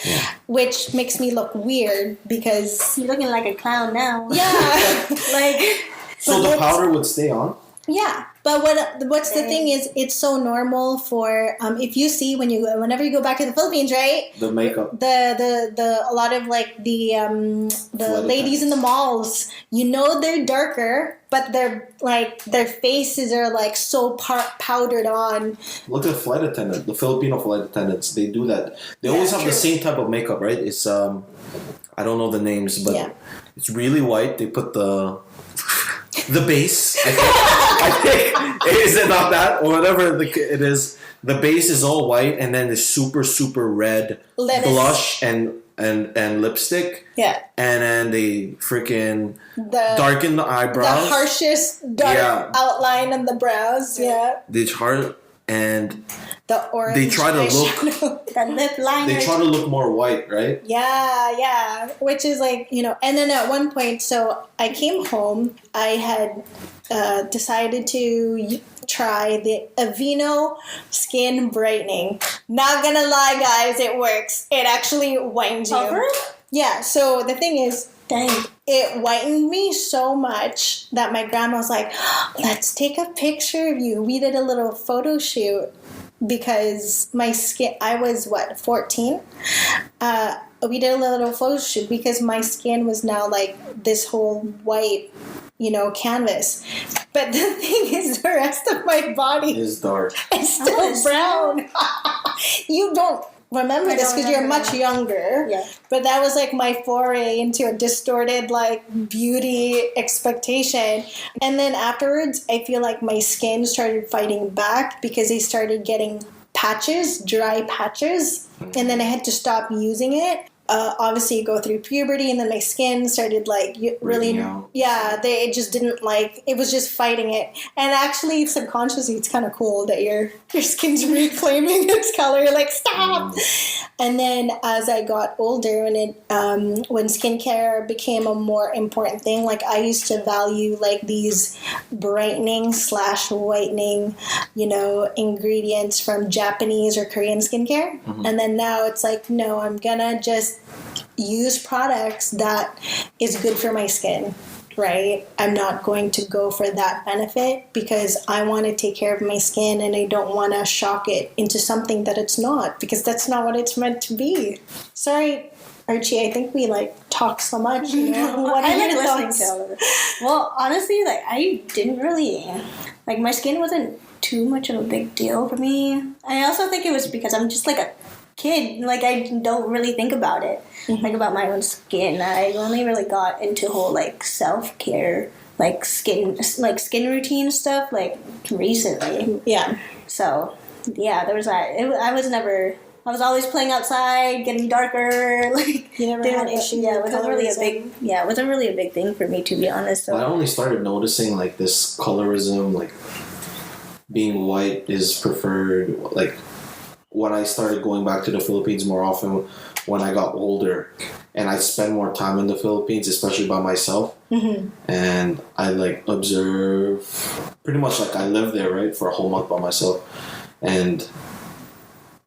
which makes me look weird because... You're looking like a clown now. Yeah. So the powder would stay on? Yeah, but what's the thing is, it's so normal for if you see whenever you go back to the Philippines, right? The makeup. The a lot of like the ladies in the malls, they're darker, but their faces are like so powdered on. Look at flight attendant, the Filipino flight attendants. They do that. They always have the same type of makeup, right? It's I don't know the names, but it's really white. They put the base. I think is it not that or whatever it is. The base is all white, and then the super super red blush and lipstick. Yeah. And then they freaking darken the eyebrows. The harshest dark outline on the brows. Yeah. They try and the orange. They try to look the lip liner. They try to look more white, right? Yeah. Which is like, and then at one point, so I came home, I had decided to try the Aveeno skin brightening. Not gonna lie, guys, it works. It actually whitens you. Yeah, so the thing is, it whitened me so much that my grandma was like, let's take a picture of you. We did a little photo shoot because my skin, I was 14? We did a little photo shoot because my skin was now like this whole white, canvas. But the thing is, the rest of my body is dark. It's still brown. You don't remember this because you're much younger. Yeah. But that was like my foray into a distorted like beauty expectation. And then afterwards, I feel like my skin started fighting back because they started getting dry patches. And then I had to stop using it. Obviously, you go through puberty, and then my skin started like really, it just didn't like, it was just fighting it. And actually, subconsciously, it's kind of cool that your skin's reclaiming its color. You're like, stop. And then as I got older, and when skincare became a more important thing, like I used to value like these brightening / whitening, ingredients from Japanese or Korean skincare. Mm-hmm. And then now it's like, no, I'm gonna just use products that is good for my skin, right? I'm not going to go for that benefit because I want to take care of my skin and I don't want to shock it into something that it's not, because that's not what it's meant to be. Sorry, Archie, I think we like talk so much. What are your thoughts? To well, honestly, like I didn't really my skin wasn't too much of a big deal for me. I also think it was because I'm just like a kid. Like I don't really think about it, like about my own skin. I only really got into whole like self-care, like skin routine stuff like recently. Yeah. So yeah, there was that. I was always playing outside, getting darker. Like you never had issues. Yeah, it wasn't really a big thing for me, to be honest. So I only started noticing like this colorism, like being white is preferred, like when I started going back to the Philippines more often when I got older, and I spend more time in the Philippines, especially by myself. Mm-hmm. And I like observe pretty much like I lived there, right, for a whole month by myself. And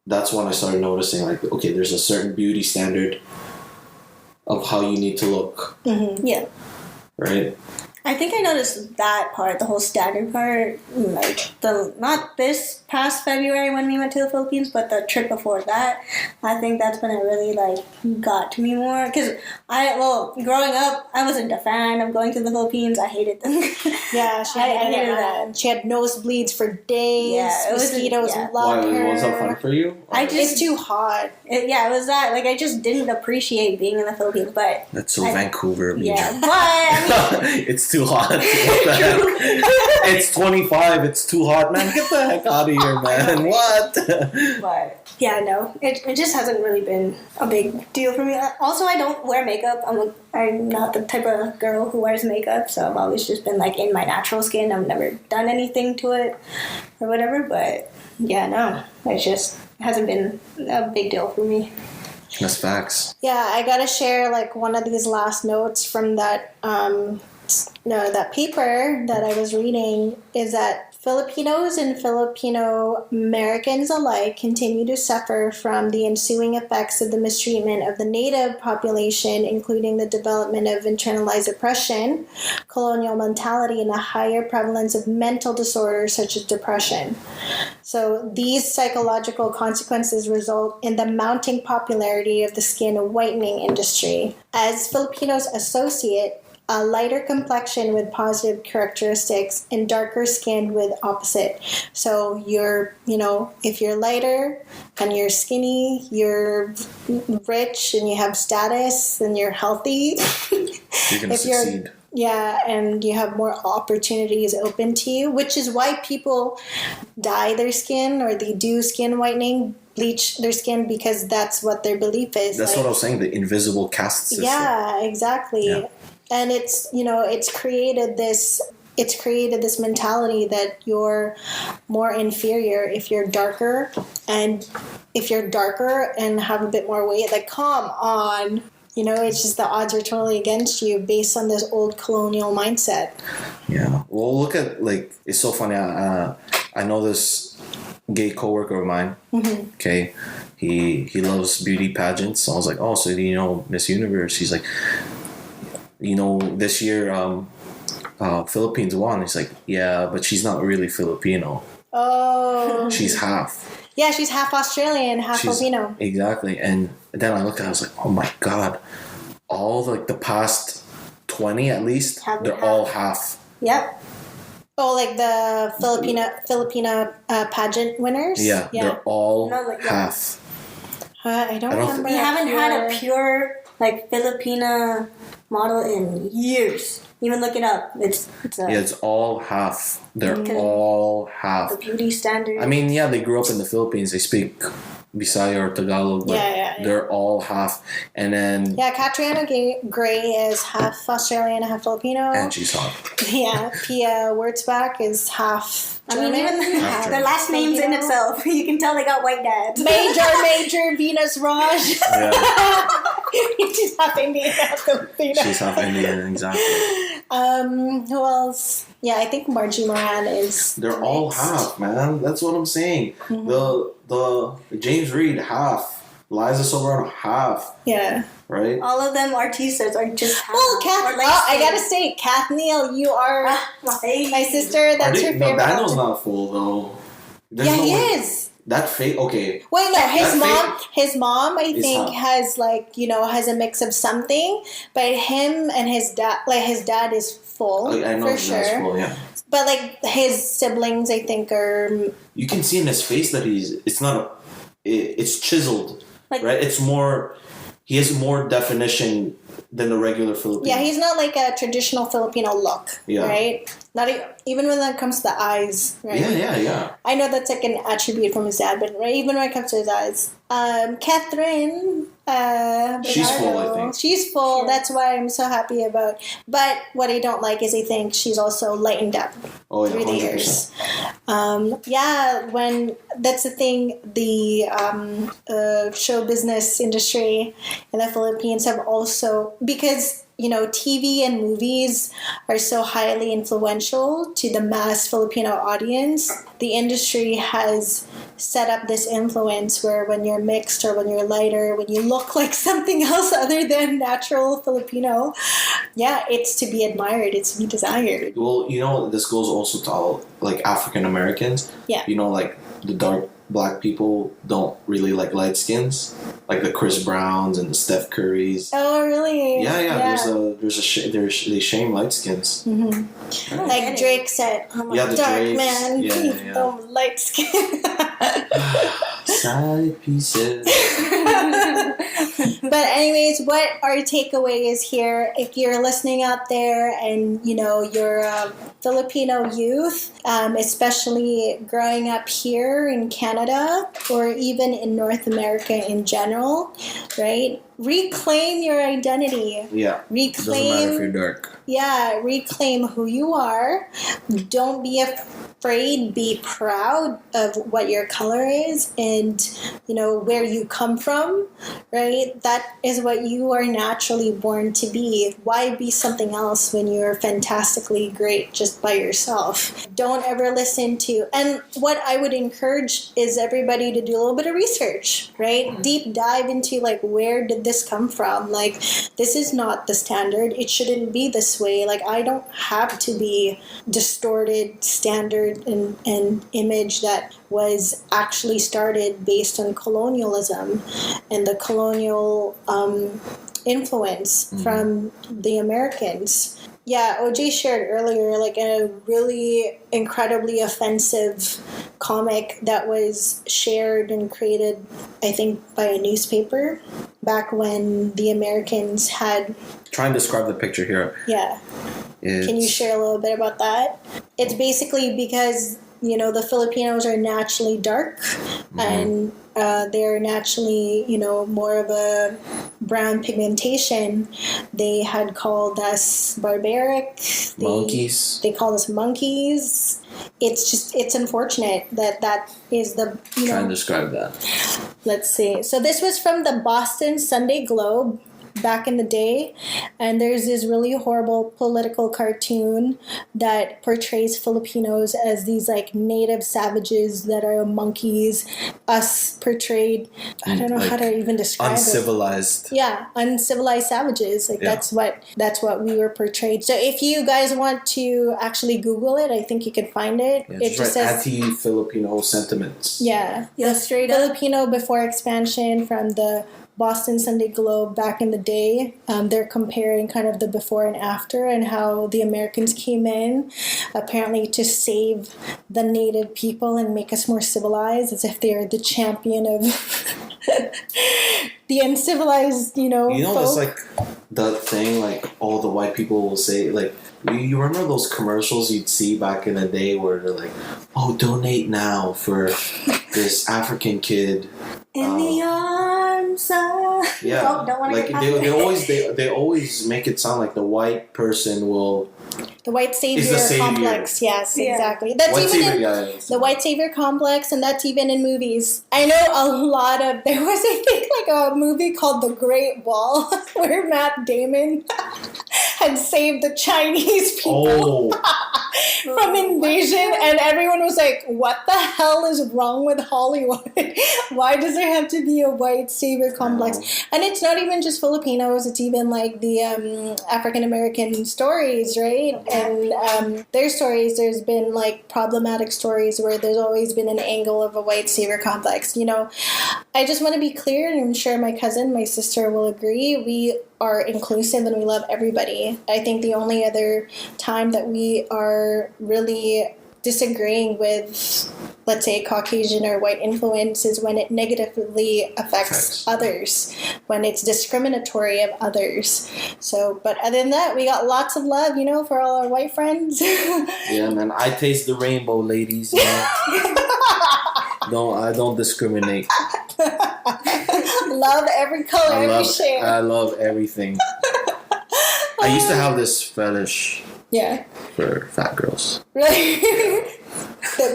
that's when I started noticing like, okay, there's a certain beauty standard of how you need to look. Mm-hmm. Yeah. Right? I think I noticed that part, the whole standard part, like not this past February when we went to the Philippines, but the trip before that. I think that's when it really got to me more. Because growing up, I wasn't a fan of going to the Philippines. I hated them. Yeah, she hated that. She had nosebleeds for days. Yeah, mosquitoes loved her. Why was that fun for you? It's too hot. It was that. Like I just didn't appreciate being in the Philippines, but that's so Vancouver of you. Yeah, but I mean, it's too hot. What the heck? It's 25. It's too hot, man. Get the heck out of here, man. What? But yeah, no, it just hasn't really been a big deal for me. Also, I don't wear makeup. I'm not the type of girl who wears makeup, so I've always just been like in my natural skin. I've never done anything to it or whatever. But yeah, no, it just hasn't been a big deal for me. That's facts. Yeah, I gotta share like one of these last notes from that that paper that I was reading is that Filipinos and Filipino Americans alike continue to suffer from the ensuing effects of the mistreatment of the native population, including the development of internalized oppression, colonial mentality, and a higher prevalence of mental disorders such as depression. So these psychological consequences result in the mounting popularity of the skin whitening industry. As Filipinos associate a lighter complexion with positive characteristics and darker skin with opposite. So if you're lighter and you're skinny, you're rich and you have status and you're healthy. You're going to succeed. Yeah, and you have more opportunities open to you, which is why people dye their skin or they do skin whitening, bleach their skin, because that's what their belief is. That's what I was saying, the invisible caste system. Yeah, exactly. Yeah. And it's created this mentality that you're more inferior if you're darker and have a bit more weight. Like, come on. It's just the odds are totally against you based on this old colonial mindset. Yeah. Well, look at, it's so funny. I know this gay coworker of mine. Mm-hmm. Okay. He loves beauty pageants. So I was like, oh, so do you know Miss Universe? He's like, this year Philippines won. He's like, yeah, but she's not really Filipino. Oh. She's half. Yeah, she's half Australian, half Filipino. Exactly. And then I looked at it, I was like, oh my God. All the past 20 at least, they're all half. Yep. Oh, like the Filipina pageant winners? Yeah, they're all half. I don't remember. We haven't had a pure Filipina model in years. Even look it up. It's all half. They're all half. The beauty standards. I mean, yeah, they grew up in the Philippines. They speak Bisaya or Tagalog, but they're all half. And then Catriona Gray is half Australian, half Filipino, and she's hot. Yeah, Pia Wurtzbach is half German. I mean, even their last names in itself, you can tell they got white dads. Major Venus Raj. Yeah. She's half Indian, half Filipino. She's half Indian, exactly. Who else? Yeah, I think Margie Moran is. They're all half, man. That's what I'm saying. Mm-hmm. The James Reid half. Liza Soberano half. Yeah. Right? All of them artistas are just half. Well, I gotta say, Kath Neal, you are my sister. That's her favorite. No, Daniel's not full though. He is. That fake, okay. Wait, no, his mom, I think, has has a mix of something, but him and his dad is full. I know for his sure. dad's full, yeah. But his siblings, I think, are. You can see in his face that it's chiseled, right? It's more. He has more definition than the regular Filipino. Yeah, he's not like a traditional Filipino look, right? Not even when it comes to the eyes, right? Yeah. I know that's an attribute from his dad, but even when it comes to his eyes, Catherine. She's full, I think. She's full. Sure. That's why I'm so happy about. But what I don't like is I think she's also lightened up through the years. When that's the thing, the show business industry in the Philippines have also, because TV and movies are so highly influential to the mass Filipino audience. The industry has set up this influence where when you're mixed or when you're lighter, when you look like something else other than natural Filipino, it's to be admired, it's to be desired. Well, this goes also to all African Americans. Yeah. The dark black people don't really like light skins, like the Chris Browns and the Steph Currys. Oh, really? Yeah. They shame light skins. Mm-hmm. Right. Like Drake said, "I'm a dark Drakes. Man. Yeah. Light skin." Side pieces. But anyways, what our takeaway is here, if you're listening out there and you're a Filipino youth, especially growing up here in Canada or even in North America in general, right? reclaim your identity. Yeah. It doesn't matter if you're dark. Yeah, reclaim who you are. Don't be afraid. Be proud of what your color is and, where you come from, right? That is what you are naturally born to be. Why be something else when you're fantastically great just by yourself? Don't ever listen to, and what I would encourage is everybody to do a little bit of research, right? Deep dive into, like, where did this come from? Like, this is not the standard. It shouldn't be this way. Like, I don't have to be distorted standard and image that was actually started based on colonialism and the colonial influence from the Americans. Yeah, Ojay shared earlier, like, a really incredibly offensive comic that was shared and created, I think, by a newspaper back when the Americans had... Try and describe the picture here. Yeah. Can you share a little bit about that? It's basically because, the Filipinos are naturally dark and they're naturally, more of a brown pigmentation. They had called us barbaric. Monkeys. They called us monkeys. It's unfortunate that is the, Try and describe that. Let's see. So this was from the Boston Sunday Globe back in the day, and there's this really horrible political cartoon that portrays Filipinos as these, like, native savages that are monkeys. Us portrayed, I don't know how to even describe uncivilized. it. Yeah, uncivilized savages. Like, that's what we were portrayed. So if you guys want to actually Google it, I think you can find it. Yeah, it just says anti-Filipino sentiments. Yeah, the straight Filipino before expansion from the Boston Sunday Globe back in the day. They're comparing kind of the before and after and how the Americans came in apparently to save the native people and make us more civilized, as if they're the champion of the uncivilized, folk. It's like the thing, like, all the white people will say, like, you remember those commercials you'd see back in the day where they're like, oh, donate now for this African kid. In the arms of... Yeah, don't want to they always make it sound like the white person will... The white savior, complex, yes, Yeah. exactly. That's White even savior, in the white savior complex, and that's even in movies. I know a lot of... There was, I think, like a movie called The Great Wall, where Matt Damon had saved the Chinese people from invasion, and everyone was like, what the hell is wrong with Hollywood? Why does there have to be a white savior complex? And it's not even just Filipinos, it's even like the African American stories, right? And their stories, there's been like problematic stories where there's always been an angle of a white savior complex. I just want to be clear, and I'm sure my cousin, my sister will agree, we are inclusive and we love everybody. I think the only other time that we are really disagreeing with, let's say, Caucasian or white influence is when it negatively affects others, when it's discriminatory of others. So, but other than that, we got lots of love, for all our white friends. Yeah, man. I taste the rainbow, ladies. I don't discriminate. Love every color, every shade. I love everything. I used to have this fetish. Yeah. For fat girls. Really? The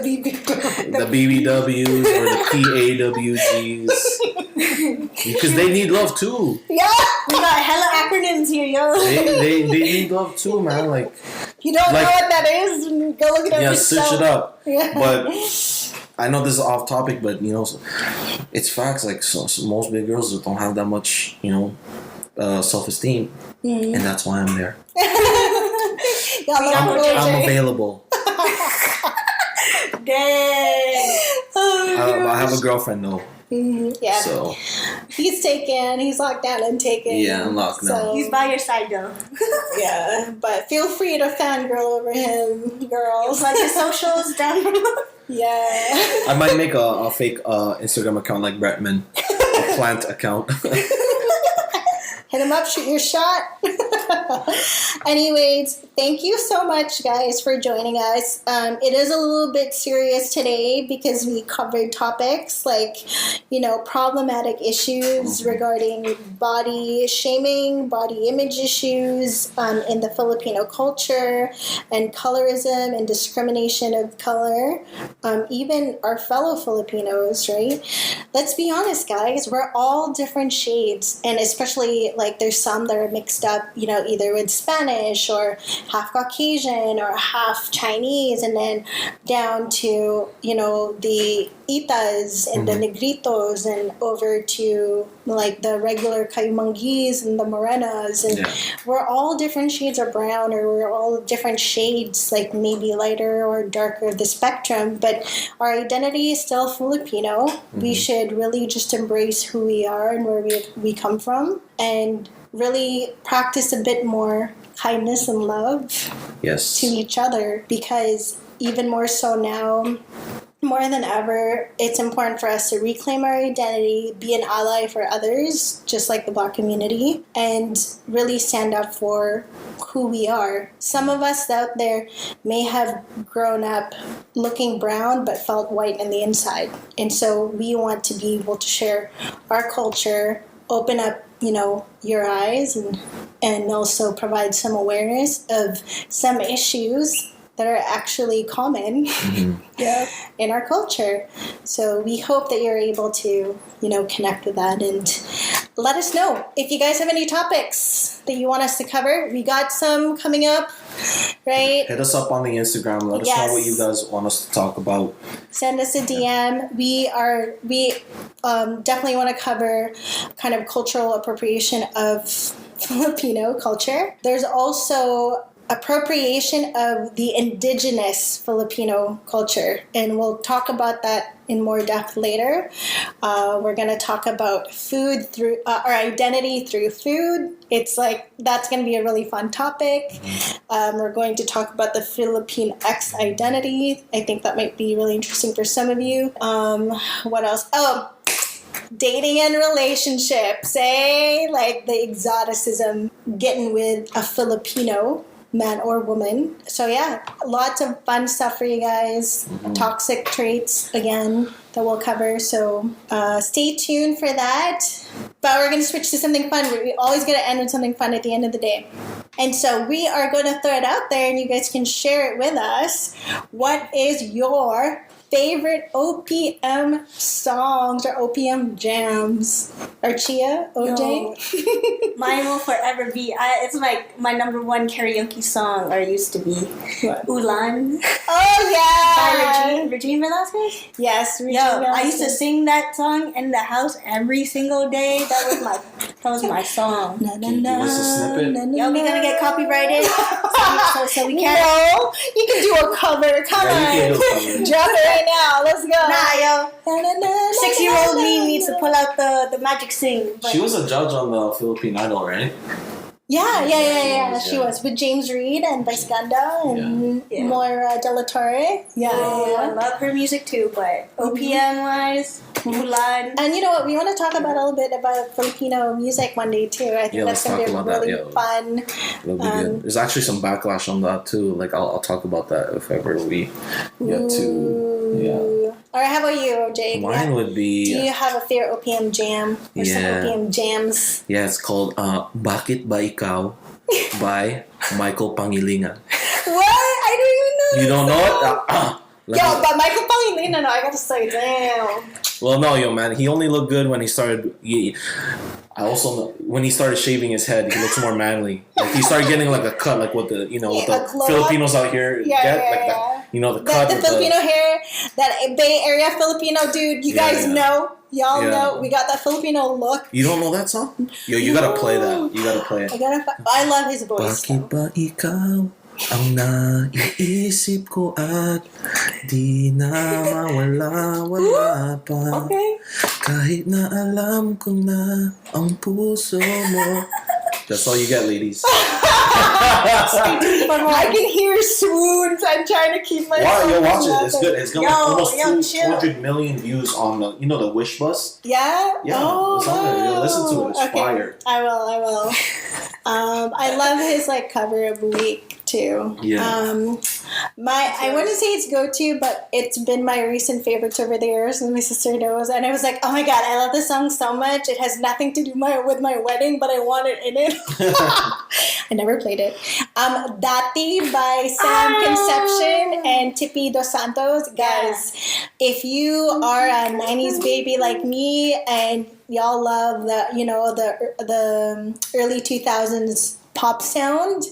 BBWs or the PAWGs. Because they need love too. Yeah, we got hella acronyms here, yo. They need love too, man. Like, you don't know what that is? Go look it up. Yeah, search it up. Yeah. But I know this is off topic, but it's facts. Like, so most big girls don't have that much, self-esteem, and that's why I'm there. I'm available. Dang. I have a girlfriend though. Mm-hmm. Yeah. So he's taken. He's locked down and taken. Yeah, I'm locked down. He's by your side though. Yeah, but feel free to fangirl over him, girls. Like your socials down below. Yeah. I might make a fake Instagram account like Bretman, a plant account. Hit him up, shoot your shot. Anyways, thank you so much, guys, for joining us. It is a little bit serious today because we covered topics like, problematic issues regarding body shaming, body image issues in the Filipino culture, and colorism and discrimination of color, even our fellow Filipinos, right? Let's be honest, guys, we're all different shades, and especially like there's some that are mixed up, either with Spanish or half Caucasian or half Chinese, and then down to, the Itas and the Negritos, and over to like the regular Kayumangis and the Morenas, and we're all different shades of brown, or we're all different shades, like maybe lighter or darker of the spectrum, but our identity is still Filipino. We should really just embrace who we are and where we come from, and really practice a bit more kindness and love to each other, because even more so now, more than ever, it's important for us to reclaim our identity, be an ally for others, just like the Black community, and really stand up for who we are. Some of us out there may have grown up looking brown but felt white in the inside. And so we want to be able to share our culture, open up, your eyes, and also provide some awareness of some issues that are actually common in our culture. So we hope that you're able to, connect with that, and let us know if you guys have any topics that you want us to cover. We got some coming up, right? Hit us up on the Instagram. Let us know what you guys want us to talk about. Send us a DM. We definitely want to cover kind of cultural appropriation of Filipino culture. There's also appropriation of the indigenous Filipino culture, and we'll talk about that in more depth later. We're going to talk about food through our identity through food. It's like that's going to be a really fun topic. We're going to talk about the Filipinx identity. I think that might be really interesting for some of you. What else? Oh, dating and relationships, like the exoticism, getting with a Filipino man or woman. So yeah, lots of fun stuff for you guys. Toxic traits, again, that we'll cover. So stay tuned for that. But we're going to switch to something fun. We always got to end with something fun at the end of the day. And so we are going to throw it out there, and you guys can share it with us. What is your favorite OPM songs or OPM jams? Archia, Ojay? Mine will forever be, it's like my number one karaoke song, or used to be, Ulan. Oh, yeah! By Regine Velasquez? Yes, Regine Velasquez. I used to Velasquez. sing that song in the house every single day. That was my song. Na, na, Give na, us a snippet. na, na, Yo, we gonna get copyrighted, so we can't. No, you can do a cover. Come on. Drop it right now. Let's go. Nah, yo. Na, na, na, 6-year-old na, me na, needs to na. pull out the magic sing. But She was a judge on the Philippine Idol, right? Yeah. She was with James Reid and Vice Ganda and Moira De La Torre. I love her music too, but OPM wise, Ulan. And you know what? We want to talk about a little bit about Filipino music one day too. I think that's going to be really fun. It'll be good. There's actually some backlash on that too. Like I'll talk about that if ever we get to. All right, how about you, Ojay? Mine would be. Do you have a favorite OPM jam or some OPM jams? Yeah, it's called "Bakit Ba Ikaw" by Michael Pangilinan. What? I don't even know. You don't know it? But Michael Pangilinan, I gotta say, damn. Well, no, man. He only looked good when he started. I also know when he started shaving his head, he looks more manly. Like he started getting like a cut, like what the what the Filipinos out here get, that. The cut. The Filipino hair, that Bay Area Filipino dude. You guys know, y'all know, we got that Filipino look. You don't know that song? Yo, you gotta play that. You gotta play it. I love his voice. Bakit ba ikaw ang naiisip ko at di na mawala pa? Okay. Kahit na alam ko na ang puso mo. That's all you get, ladies. I can hear swoons. I'm trying to keep myself. Wow, yo, watch it. It's good. It's got like almost chill. 200 million views on the, the Wish Bus. Yeah? Yeah, it's on there. Yo, listen to it. It's fire. I will. I love his like cover of Week too. Yeah. I wouldn't say it's go-to, but it's been my recent favorites over the years, and my sister knows. And I was like, oh my god, I love this song so much. It has nothing to do with my wedding, but I want it in it. I never played it. Dati by Sam Concepcion and Tippy Dos Santos. Guys, if you are a 90s baby like me and y'all love the early 2000s pop sound,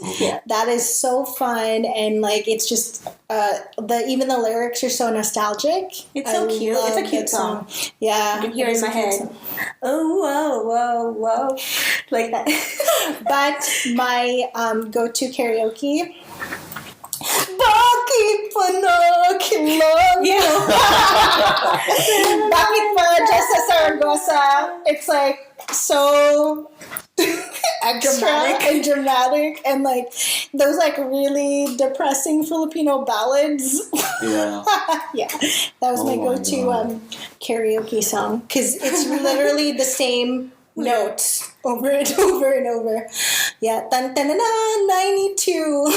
that is so fun, and like it's just even the lyrics are so nostalgic. It's so cute. It's a cute song. Yeah, I can hear it in my head. Oh, whoa, whoa, whoa, like that. But my go-to karaoke. Bakit pa nakilala? Bakit pa just sa Saragossa? It's like so extra and dramatic, and like those like really depressing Filipino ballads. Yeah. Yeah, that was my go-to karaoke song, because it's literally the same notes over and over and over. Yeah, tan tan na 92.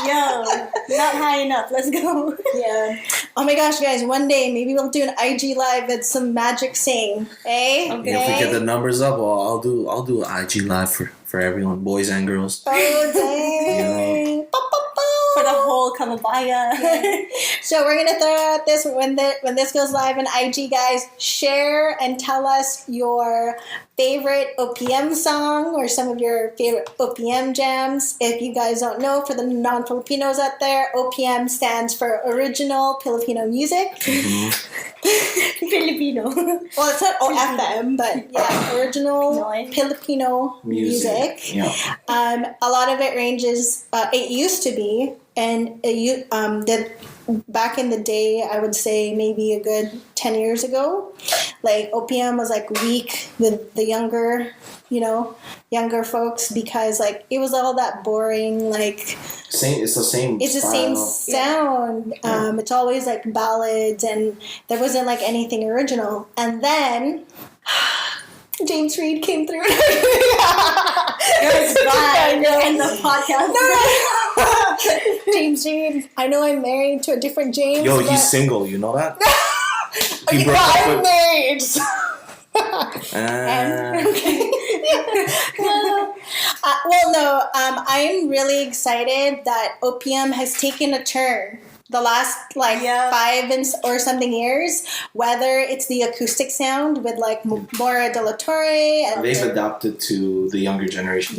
Yo, not high enough. Let's go. Yeah. Oh my gosh, guys! One day maybe we'll do an IG live at some magic sing. Eh? Okay. Yeah, if we get the numbers up, well, I'll do an IG live for everyone, boys and girls. Oh dang! For the whole Kamabaya. So we're gonna throw out this when this goes live on IG, guys. Share and tell us your favorite OPM song or some of your favorite OPM jams. If you guys don't know, for the non-Filipinos out there, OPM stands for Original Filipino Music. Mm-hmm. Filipino. Well, it's not OFM, but yeah, Original Filipino Music. Yeah. A lot of it ranges. It used to be, and back in the day, I would say maybe a good 10 years ago, like OPM was like weak with the younger folks, because like it was all that boring, like it's the same sound. It's always like ballads, and there wasn't like anything original. And then James Reid came through. It's fine. In the podcast. No. James Reid. I know I'm married to a different James. Yo, he's single. You know that? I'm married. I'm really excited that OPM has taken a turn the last 5 or something years, whether it's the acoustic sound with like Mora De La Torre, and they've adapted to the younger generation.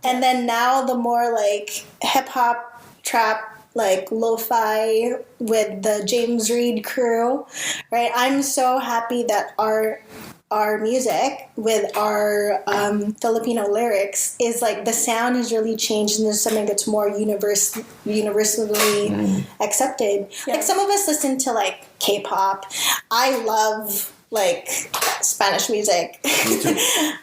And then now the more like hip hop, trap, like lo-fi with the James Reid crew, right? I'm so happy that our music with our Filipino lyrics is like the sound has really changed, and there's something that's more universally accepted. Yeah. Like some of us listen to like K-pop. I love like Spanish music. Me too.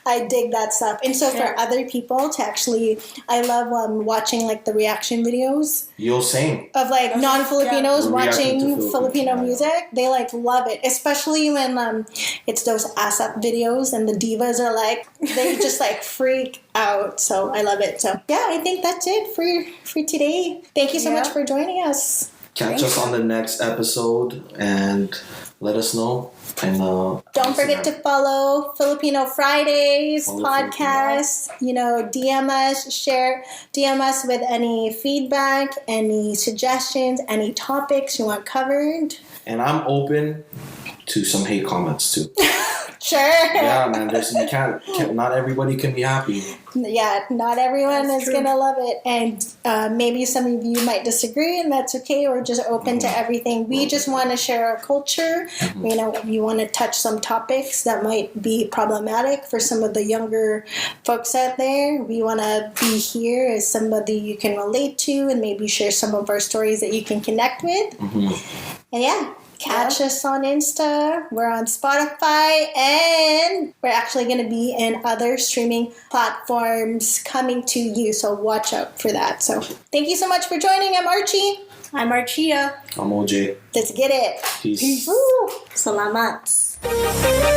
I dig that stuff. And so for other people to actually, I love watching like the reaction videos. Same. Of like non-Filipinos watching Filipino music. They like love it. Especially when it's those ASAP videos and the divas are like, they just like freak out. So I love it. So yeah, I think that's it for today. Thank you so much for joining us. Catch us on the next episode and let us know. And don't forget to follow Filipino Fridays podcast. DM us, DM us with any feedback, any suggestions, any topics you want covered. And I'm open to some hate comments too. Sure. Yeah, man. Not everybody can be happy. Yeah, not everyone is gonna love it, and maybe some of you might disagree, and that's okay. We're just open to everything. We just want to share our culture. If you want to touch some topics that might be problematic for some of the younger folks out there, we want to be here as somebody you can relate to, and maybe share some of our stories that you can connect with. And yeah, Catch us on Insta. We're on Spotify, and we're actually going to be in other streaming platforms coming to you. So watch out for that. So thank you so much for joining. I'm Archie. I'm Archia. I'm Ojay. Let's get it. Peace. Woo! Salamat.